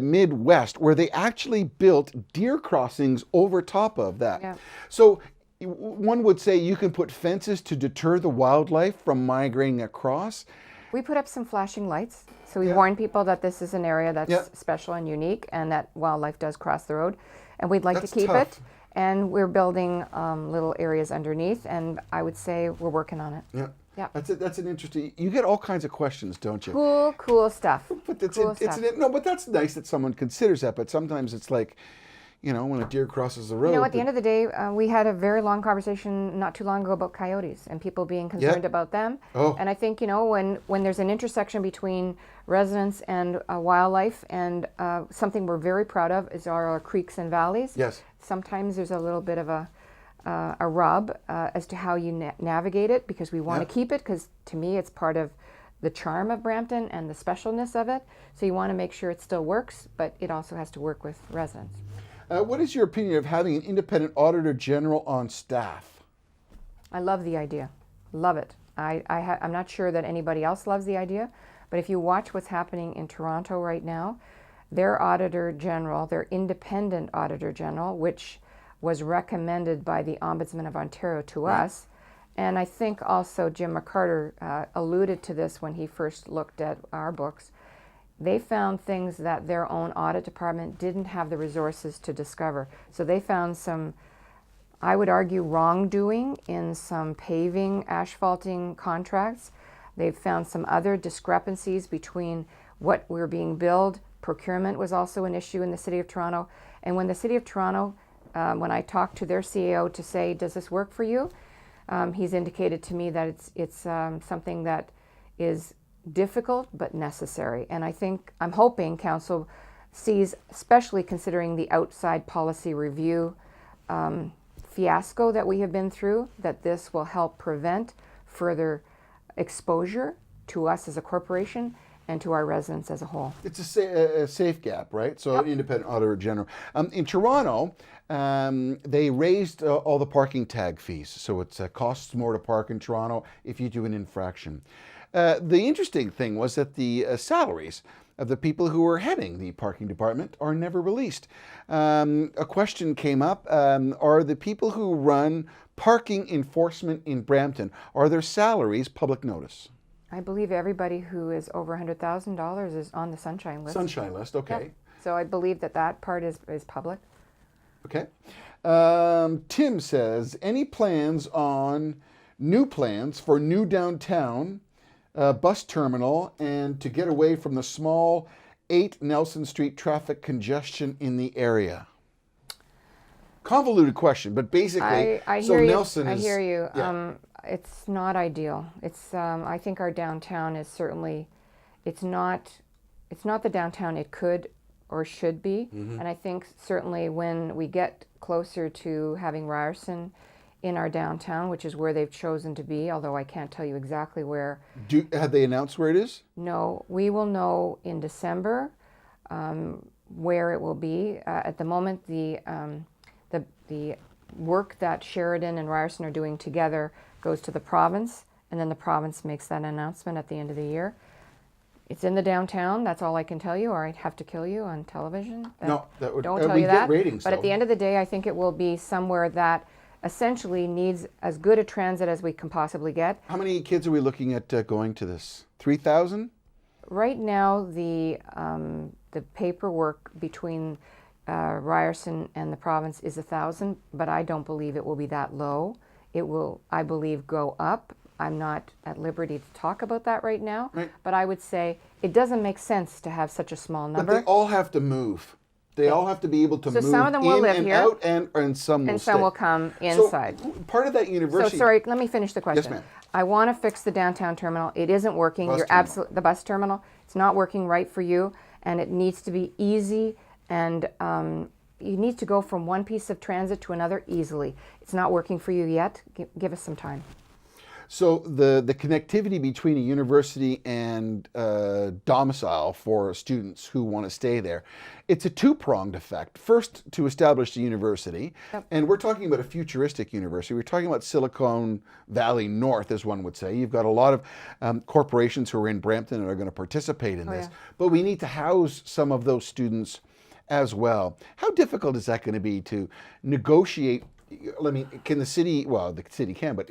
Midwest, where they actually built deer crossings over top of that. Yeah. So one would say you can put fences to deter the wildlife from migrating across. We put up some flashing lights. So we warn people that this is an area that's special and unique, and that wildlife does cross the road. And we'd like to keep it. And we're building little areas underneath, and I would say we're working on it. Yeah. Yeah. That's an interesting. You get all kinds of questions, don't you? Cool stuff. But but that's nice that someone considers that. But sometimes it's like, when a deer crosses the road. At the end of the day, we had a very long conversation not too long ago about coyotes and people being concerned about them. Oh. And I think, when there's an intersection between residents and wildlife, and something we're very proud of is our creeks and valleys. Yes. Sometimes there's a little bit of a rub as to how you navigate it, because we want to keep it, because to me it's part of the charm of Brampton and the specialness of it. So you want to make sure it still works, but it also has to work with residents. What is your opinion of having an independent auditor general on staff? I love the idea. Love it. I'm not sure that anybody else loves the idea, but if you watch what's happening in Toronto right now, their auditor general, their independent auditor general, which was recommended by the Ombudsman of Ontario to us, and I think also Jim McCarter alluded to this when he first looked at our books, they found things that their own audit department didn't have the resources to discover. So they found some, I would argue, wrongdoing in some paving, asphalting contracts. They've found some other discrepancies between what we're being billed. Procurement was also an issue in the City of Toronto. And when the City of Toronto, when I talked to their CEO to say, does this work for you? He's indicated to me that it's something that is difficult but necessary. And I'm hoping Council sees, especially considering the outside policy review fiasco that we have been through, that this will help prevent further exposure to us as a corporation and to our residents as a whole. It's a safe gap, right? So an independent auditor general. In Toronto, they raised all the parking tag fees. So it costs more to park in Toronto if you do an infraction. The interesting thing was that the salaries of the people who are heading the parking department are never released. A question came up, are the people who run parking enforcement in Brampton, are their salaries public notice? I believe everybody who is over $100,000 is on the Sunshine List. Sunshine List, okay. Yep. So I believe that part is public. Okay. Tim says, any plans new plans for new downtown bus terminal and to get away from the small 8 Nelson Street traffic congestion in the area? Convoluted question, but basically, I so hear you. Nelson is... I hear you. Yeah. It's not ideal. It's I think our downtown is certainly, it's not the downtown it could or should be. And I think certainly when we get closer to having Ryerson in our downtown, which is where they've chosen to be, although I can't tell you exactly where. Have they announced where it is? No, we will know in December where it will be. At the moment, the work that Sheridan and Ryerson are doing together goes to the province, and then the province makes that announcement at the end of the year. It's in the downtown, that's all I can tell you, or I'd have to kill you on television. No, that would... Don't tell we'd you that. Get ratings, but though. At the end of the day, I think it will be somewhere that essentially needs as good a transit as we can possibly get. How many kids are we looking at going to this? 3,000? Right now, the paperwork between Ryerson and the province is 1,000, but I don't believe it will be that low. It will, I believe, go up. I'm not at liberty to talk about that right now, but I would say it doesn't make sense to have such a small number. But they all have to move. They all have to be able to move some of them will in live and here, out, and some will and stay. some will come inside. So part of that university... So sorry, let me finish the question. Yes, ma'am. I want to fix the downtown terminal. It isn't working. Bus You're terminal. absolutely the bus terminal. It's not working right for you, and it needs to be easy, and you need to go from one piece of transit to another easily. It's not working for you yet. Give us some time. So the connectivity between a university and domicile for students who want to stay there, it's a two-pronged effect. First, to establish the university, and we're talking about a futuristic university. We're talking about Silicon Valley North, as one would say. You've got a lot of corporations who are in Brampton and are going to participate in this, but we need to house some of those students as well. How difficult is that going to be to negotiate? I mean, can the city, well, the city can, but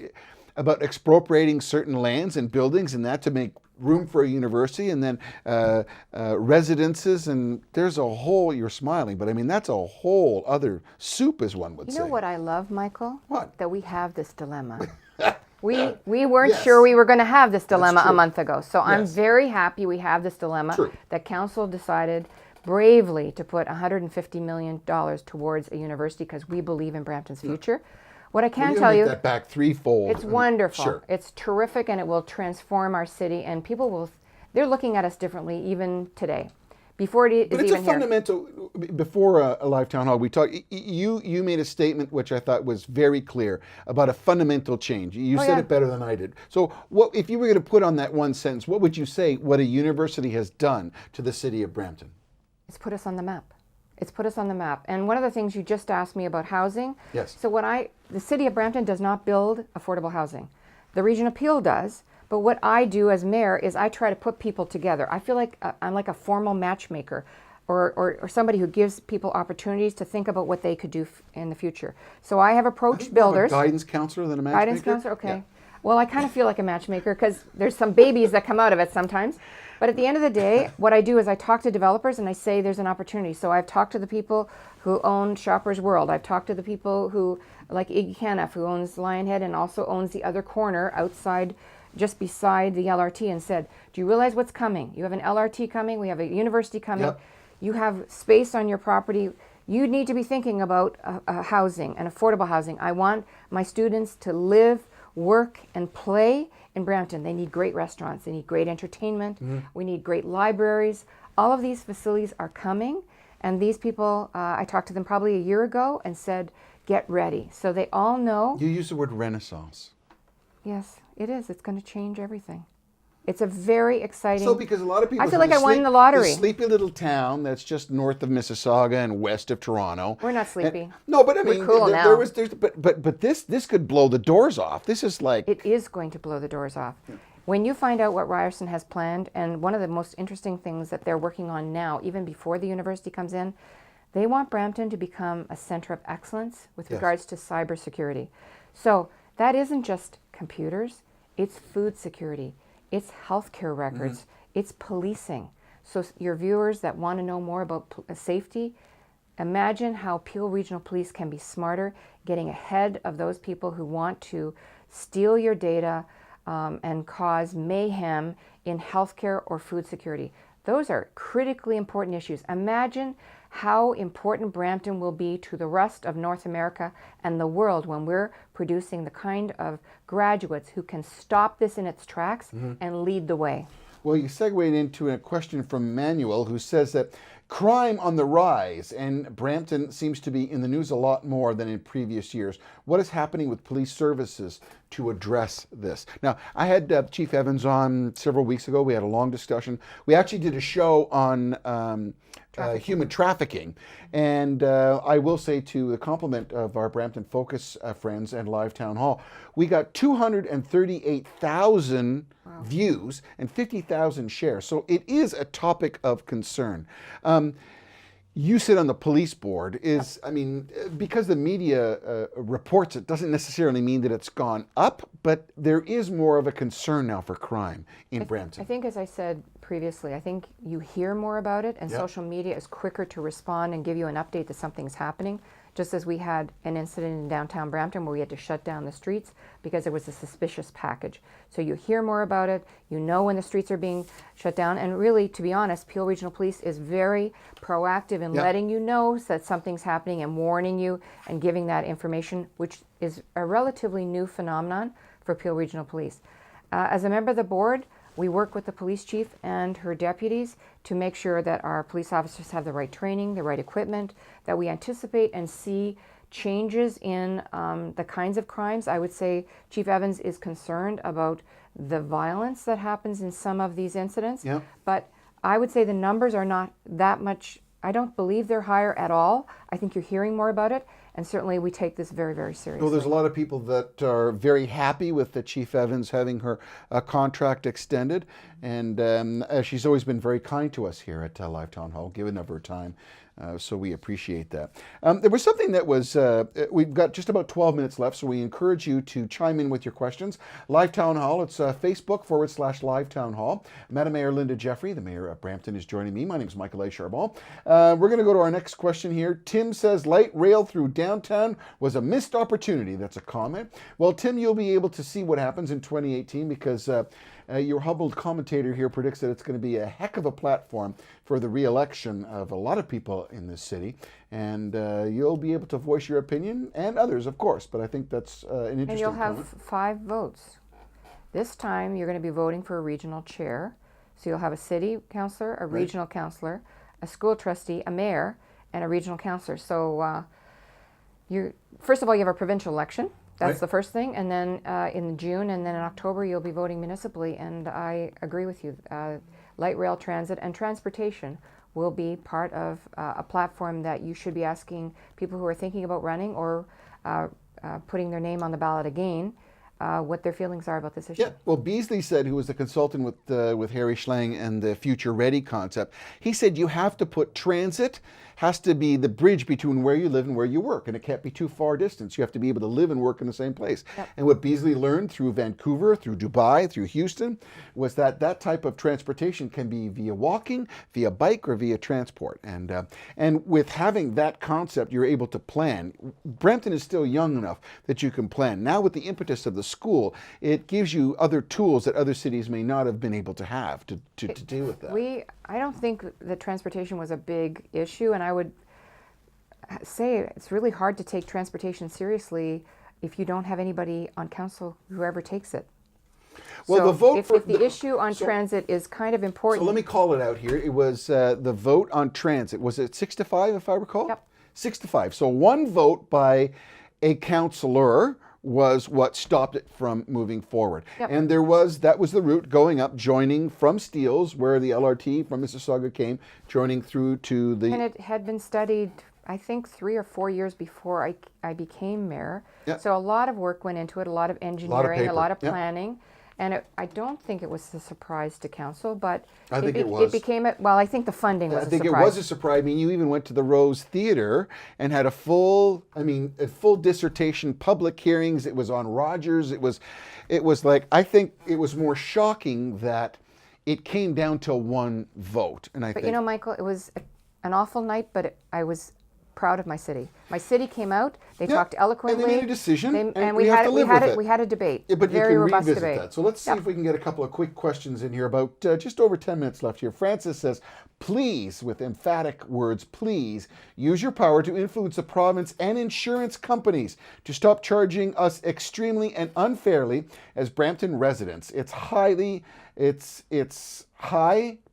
about expropriating certain lands and buildings and that to make room for a university, and then residences, and there's a whole, you're smiling, but I mean, that's a whole other soup, as one would say. You know what I love, Michael? What? That we have this dilemma. We weren't sure we were going to have this dilemma a month ago. So I'm very happy we have this dilemma, that council decided bravely to put $150 million towards a university because we believe in Brampton's future. What I can tell you, that back threefold. it's wonderful. Sure. It's terrific, and it will transform our city, and people will, they're looking at us differently even today. Before it is but it's even a fundamental, before a live town hall, we talked, you made a statement which I thought was very clear about a fundamental change. You said it better than I did. So what, if you were going to put on that one sentence, what would you say what a university has done to the city of Brampton? It's put us on the map. It's put us on the map. And one of the things you just asked me about housing. Yes. So the city of Brampton does not build affordable housing. The Region of Peel does. But what I do as mayor is I try to put people together. I feel like I'm like a formal matchmaker, or somebody who gives people opportunities to think about what they could do in the future. So I have approached builders. More of a guidance counselor than a matchmaker? Guidance counselor, okay. Yeah. Well, I kind of feel like a matchmaker because there's some babies that come out of it sometimes. But at the end of the day, what I do is I talk to developers and I say there's an opportunity. So I've talked to the people who own Shoppers World. I've talked to the people who, like Iggy Caniff, who owns Lionhead and also owns the other corner outside, just beside the LRT, and said, do you realize what's coming? You have an LRT coming, we have a university coming, Yep. You have space on your property. You need to be thinking about housing and affordable housing. I want my students to live, work, and play in Brampton. They need great restaurants. They need great entertainment. We need great libraries. All of these facilities are coming, and these people, I talked to them probably a year ago and said, get ready. So they all know. You use the word renaissance. Yes, it is. It's going to change everything. It's a very exciting. So because a lot of people I feel like I won the lottery. This sleepy little town that's just north of Mississauga and west of Toronto. We're not sleepy. No, but I We're mean, cool now. but this could blow the doors off. This is like It is going to blow the doors off. When you find out what Ryerson has planned, and one of the most interesting things that they're working on now, even before the university comes in, they want Brampton to become a center of excellence with regards to cybersecurity. So that isn't just computers, it's food security, it's healthcare records, it's policing. So your viewers that want to know more about safety, imagine how Peel Regional Police can be smarter, getting ahead of those people who want to steal your data and cause mayhem in healthcare or food security. Those are critically important issues. Imagine how important Brampton will be to the rest of North America and the world when we're producing the kind of graduates who can stop this in its tracks and lead the way. Well, you segued into a question from Manuel, who says that crime on the rise, and Brampton seems to be in the news a lot more than in previous years. What is happening with police services to address this? Now, I had Chief Evans on several weeks ago. We had a long discussion. We actually did a show on human trafficking. And I will say, to the compliment of our Brampton Focus friends and Live Town Hall, we got 238,000 views and 50,000 shares. So it is a topic of concern. You sit on the police board. I mean, because the media reports it doesn't necessarily mean that it's gone up, but there is more of a concern now for crime in Brampton. I think, as I said previously, I think you hear more about it, and social media is quicker to respond and give you an update that something's happening. Just as we had an incident in downtown Brampton where we had to shut down the streets because there was a suspicious package. So you hear more about it, you know when the streets are being shut down, and really, to be honest, Peel Regional Police is very proactive in letting you know that something's happening and warning you and giving that information, which is a relatively new phenomenon for Peel Regional Police. As a member of the board, we work with the police chief and her deputies to make sure that our police officers have the right training, the right equipment, that we anticipate and see changes in the kinds of crimes. I would say Chief Evans is concerned about the violence that happens in some of these incidents, but I would say the numbers are not that much. I don't believe they're higher at all. I think you're hearing more about it, and certainly we take this very, very seriously. Well, there's a lot of people that are very happy with the Chief Evans having her contract extended, and she's always been very kind to us here at Live Town Hall, given of her time. So we appreciate that. There was something that was, we've got just about 12 minutes left, so we encourage you to chime in with your questions. Live Town Hall, it's Facebook/Live Town Hall. Madam Mayor Linda Jeffrey, the Mayor of Brampton, is joining me. My name is Michael A. Charbon. We're going to go to our next question here. Tim says, light rail through downtown was a missed opportunity. That's a comment. Well, Tim, you'll be able to see what happens in 2018 because your humbled commentator here predicts that it's going to be a heck of a platform for the re-election of a lot of people in this city, and you'll be able to voice your opinion, and others, of course, but I think that's an interesting And you'll have comment. 5 votes. This time you're going to be voting for a regional chair, so you'll have a city councillor, a regional councillor, a school trustee, a mayor, and a regional councillor. So first of all, you have a provincial election. That's the first thing, and then in June and then in October you'll be voting municipally, and I agree with you. Light rail transit and transportation will be part of a platform that you should be asking people who are thinking about running or putting their name on the ballot again, what their feelings are about this issue. Yeah, well, Beasley said, who was the consultant with Harry Schlang and the Future Ready concept, he said you have to put transit, has to be the bridge between where you live and where you work, and it can't be too far distance. You have to be able to live and work in the same place. Yep. And what Beasley learned through Vancouver, through Dubai, through Houston, was that that type of transportation can be via walking, via bike, or via transport. And with having that concept, you're able to plan. Brampton is still young enough that you can plan. Now with the impetus of the school, it gives you other tools that other cities may not have been able to have to deal with that. I don't think that transportation was a big issue, and I would say it's really hard to take transportation seriously if you don't have anybody on council who ever takes it. Well, so the vote if the issue on transit is kind of important. So let me call it out here. It was the vote on transit. Was it 6-5, if I recall? Yep. 6-5. So one vote by a councillor was what stopped it from moving forward. Yep. And that was the route going up, joining from Steeles, where the LRT from Mississauga came, joining through to the... And it had been studied, I think, 3 or 4 years before I became mayor. Yep. So a lot of work went into it, a lot of engineering, a lot of planning. Yep. And I don't think it was a surprise to council, but I think it was. It became well, I think the funding was a surprise. I think it was a surprise. I mean, you even went to the Rose Theatre and had a full dissertation, public hearings. It was on Rogers. It was like, I think it was more shocking that it came down to one vote. But you know, Michael, it was an awful night, but I was proud of my city. My city came out. They talked eloquently. And they made a decision, and we have to live with it. We had a debate. But very you can robust revisit debate. that. So let's see if we can get a couple of quick questions in here. About just over 10 minutes left here. Francis says, please, with emphatic words, please use your power to influence the province and insurance companies to stop charging us extremely and unfairly as Brampton residents. It's high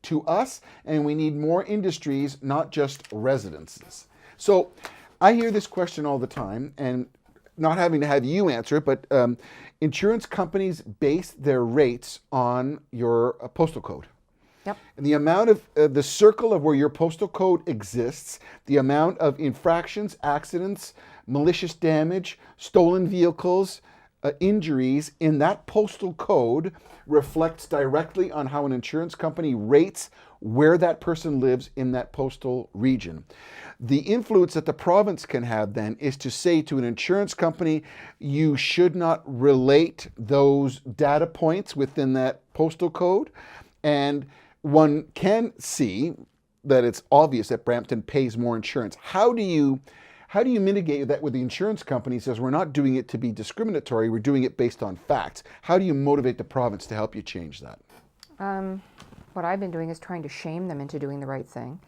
to us, and we need more industries, not just residences. So I hear this question all the time, and not having to have you answer it, but insurance companies base their rates on your postal code. Yep. And the amount of the circle of where your postal code exists, the amount of infractions, accidents, malicious damage, stolen vehicles, injuries in that postal code reflects directly on how an insurance company rates where that person lives in that postal region. The influence that the province can have then is to say to an insurance company, you should not relate those data points within that postal code. And one can see that it's obvious that Brampton pays more insurance. How do you mitigate that with the insurance company says we're not doing it to be discriminatory, we're doing it based on facts? How do you motivate the province to help you change that? What I've been doing is trying to shame them into doing the right thing.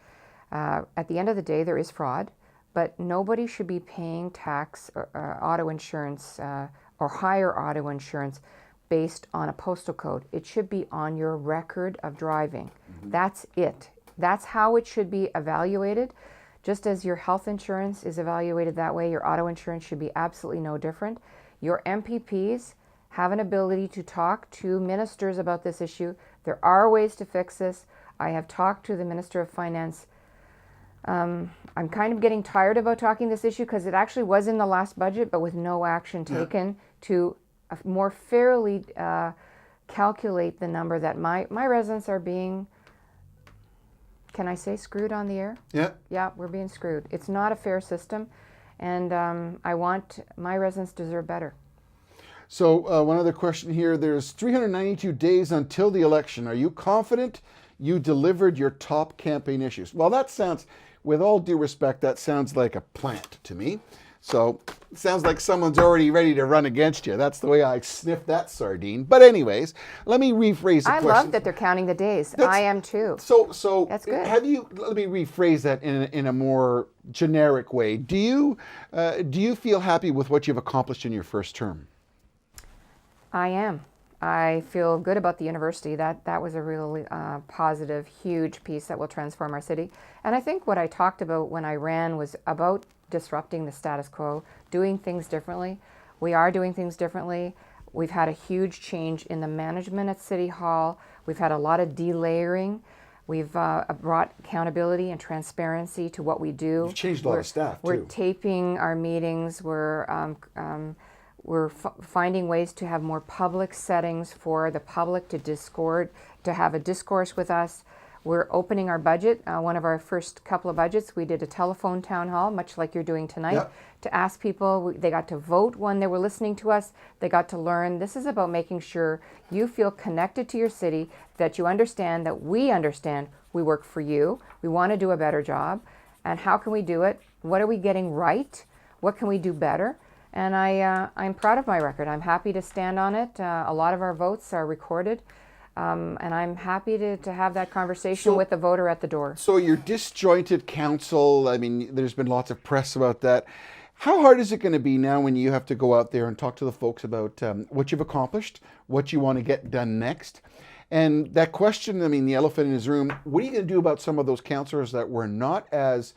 At the end of the day, there is fraud, but nobody should be paying tax or auto insurance or higher auto insurance based on a postal code. It should be on your record of driving. Mm-hmm. That's it. That's how it should be evaluated. Just as your health insurance is evaluated that way, your auto insurance should be absolutely no different. Your MPPs have an ability to talk to ministers about this issue. There are ways to fix this. I have talked to the Minister of Finance. I'm kind of getting tired about talking this issue because it actually was in the last budget, but with no action taken to more fairly calculate the number that my residents are being, can I say screwed on the air? Yeah. Yeah, we're being screwed. It's not a fair system, and my residents deserve better. So one other question here. There's 392 days until the election. Are you confident you delivered your top campaign issues? Well, that sounds, with all due respect, that sounds like a plant to me. So it sounds like someone's already ready to run against you. That's the way I sniffed that sardine. But anyways, let me rephrase the question. I love that they're counting the days. I am too. So that's good. Let me rephrase that in a more generic way. Do you feel happy with what you've accomplished in your first term? I am. I feel good about the university. That was a really positive, huge piece that will transform our city. And I think what I talked about when I ran was about disrupting the status quo, doing things differently. We are doing things differently. We've had a huge change in the management at City Hall. We've had a lot of delayering. We've brought accountability and transparency to what we do. You've changed a lot of staff, We're too. taping our meetings. We're finding ways to have more public settings for the public to have a discourse with us. We're opening our budget. One of our first couple of budgets, we did a telephone town hall, much like you're doing tonight, Yep. to ask people. They got to vote when they were listening to us. They got to learn. This is about making sure you feel connected to your city, that you understand that we understand we work for you. We want to do a better job. And how can we do it? What are we getting right? What can we do better? And I'm proud of my record. I'm happy to stand on it. A lot of our votes are recorded. And I'm happy to have that conversation with the voter at the door. So your disjointed council, I mean, there's been lots of press about that. How hard is it going to be now when you have to go out there and talk to the folks about what you've accomplished, what you want to get done next? And that question, I mean, the elephant in his room, what are you going to do about some of those councillors that were not as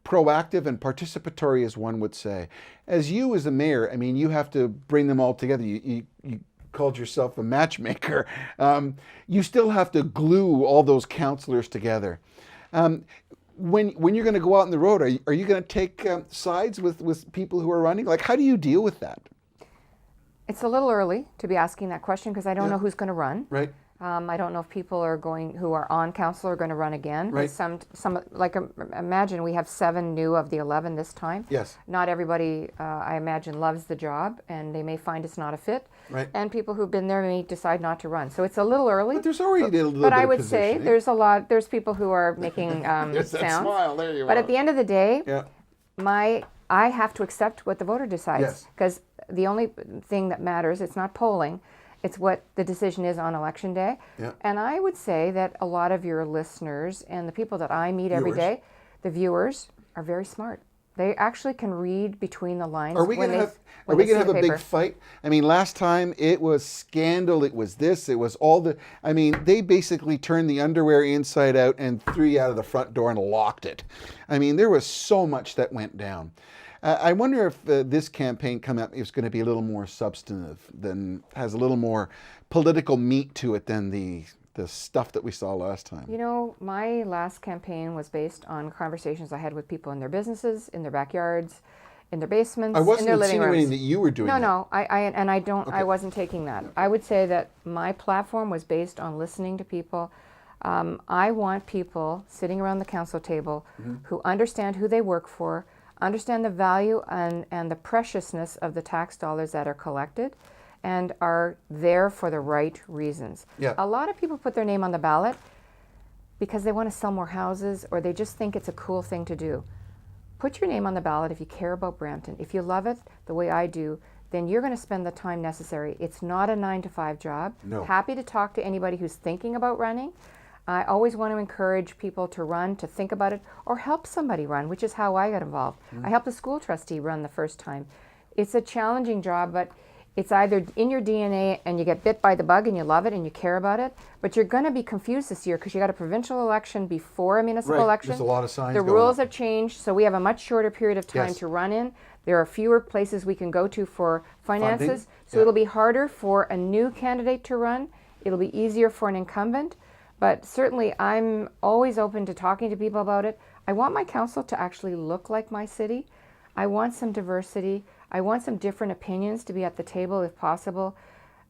proactive and participatory as one would say? As you as the mayor, I mean, you have to bring them all together. You called yourself a matchmaker. You still have to glue all those councillors together. When you're going to go out on the road, are you going to take sides with people who are running? Like, how do you deal with that? It's a little early to be asking that question because I don't know who's going to run. Right. I don't know if people who are on council are going to run again. Right. Imagine we have 7 new of the 11 this time. Yes. Not everybody, I imagine, loves the job, and they may find it's not a fit. Right. And people who've been there may decide not to run. So it's a little early. But there's already a little bit But I of would say positioning. there's people who are making There's that sounds. smile. There you But are. at the end of the day, Yeah. I have to accept what the voter decides. Yes. Because the only thing that matters, it's not polling, it's what the decision is on election day. Yeah. And I would say that a lot of your listeners and the people that I meet every Viewers. day, the viewers, are very smart. They actually can read between the lines. Are we going to have a big fight? I mean, last time it was scandal. It was this. It was all the. I mean, they basically turned the underwear inside out and threw you out of the front door and locked it. I mean, there was so much that went down. I wonder if this campaign coming up is going to be a little more substantive, has a little more political meat to it than the stuff that we saw last time. You know, my last campaign was based on conversations I had with people in their businesses, in their backyards, in their basements, I wasn't in their living insinuating rooms. that you were doing that. No, I wasn't taking that. I would say that my platform was based on listening to people. I want people sitting around the council table who understand who they work for, understand the value and the preciousness of the tax dollars that are collected, and are there for the right reasons. Yeah. A lot of people put their name on the ballot because they want to sell more houses, or they just think it's a cool thing to do. Put your name on the ballot if you care about Brampton. If you love it the way I do, then you're going to spend the time necessary. It's not a 9-to-5 job. No. Happy to talk to anybody who's thinking about running. I always want to encourage people to run, to think about it, or help somebody run, which is how I got involved. I helped a school trustee run the first time. It's a challenging job, but it's either in your DNA and you get bit by the bug and you love it and you care about it, but you're going to be confused this year because you got a provincial election before a municipal Right. election. There's a lot of signs The going rules up. have changed, so we have a much shorter period of time Yes. to run in. There are fewer places we can go to for finances, Funding. so Yeah. it'll be harder for a new candidate to run. It'll be easier for an incumbent, but certainly I'm always open to talking to people about it. I want my council to actually look like my city. I want some diversity. I want some different opinions to be at the table if possible.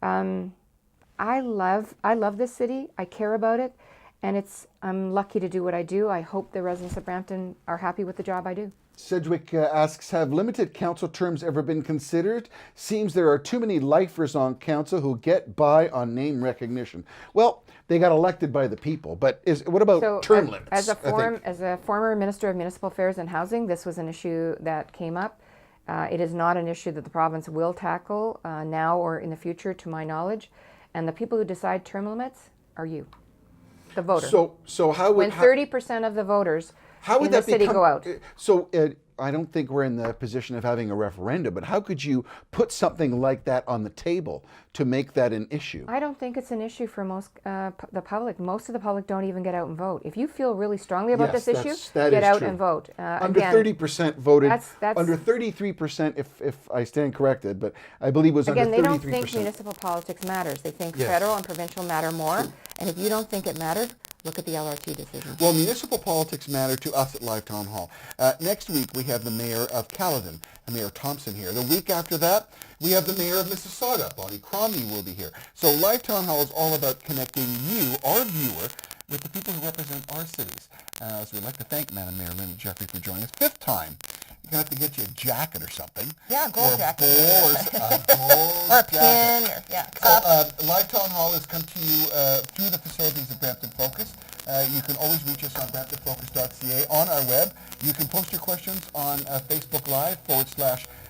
I love this city. I care about it, and I'm lucky to do what I do. I hope the residents of Brampton are happy with the job I do. Sedgwick asks, have limited council terms ever been considered? Seems there are too many lifers on council who get by on name recognition. Well, they got elected by the people, but what about term limits? As a former Minister of Municipal Affairs and Housing, this was an issue that came up. It is not an issue that the province will tackle now or in the future, to my knowledge. And the people who decide term limits are you, the voter. So how would when 30% of the voters in the city go out? So I don't think we're in the position of having a referendum, but how could you put something like that on the table to make that an issue? I don't think it's an issue for most the public. Most of the public don't even get out and vote. If you feel really strongly about Yes, this issue, that get is out true. and vote. Under Again, 30% voted. that's- under 33%, if I stand corrected, but I believe it was Again, under they 33%. don't think municipal politics matters. They think Yes. federal and provincial matter more. And if you don't think it matters, look at the LRT decision. Well, municipal politics matter to us at Live Town Hall. Next week, we have the mayor of Caledon, Mayor Thompson, here. The week after that, we have the mayor of Mississauga, Bonnie Cromie, will be here. So Live Town Hall is all about connecting you, our viewer, with the people who represent our cities. So we'd like to thank Madam Mayor Linda Jeffrey for joining us. 5th time. You're going to have to get you a jacket or something. Yeah, gold jacket. Or a gold or a jacket. pin, or, yeah. So, Live Town Hall has come to you through the facilities of Brampton Focus. You can always reach us on bramptonfocus.ca on our web. You can post your questions on Facebook Live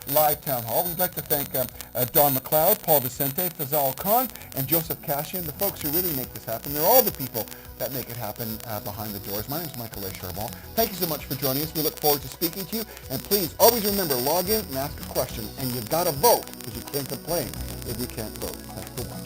/Live Town Hall. We'd like to thank Don McLeod, Paul Vicente, Fazal Khan, and Joseph Cashian, the folks who really make this happen. They're all the people that make it happen behind the doors. My name is Michael A. Charbon. Thank you so much for joining us. We look forward to speaking to you. And please, always remember, log in and ask a question. And you've got to vote, because you can't complain if you can't vote. Thanks for watching.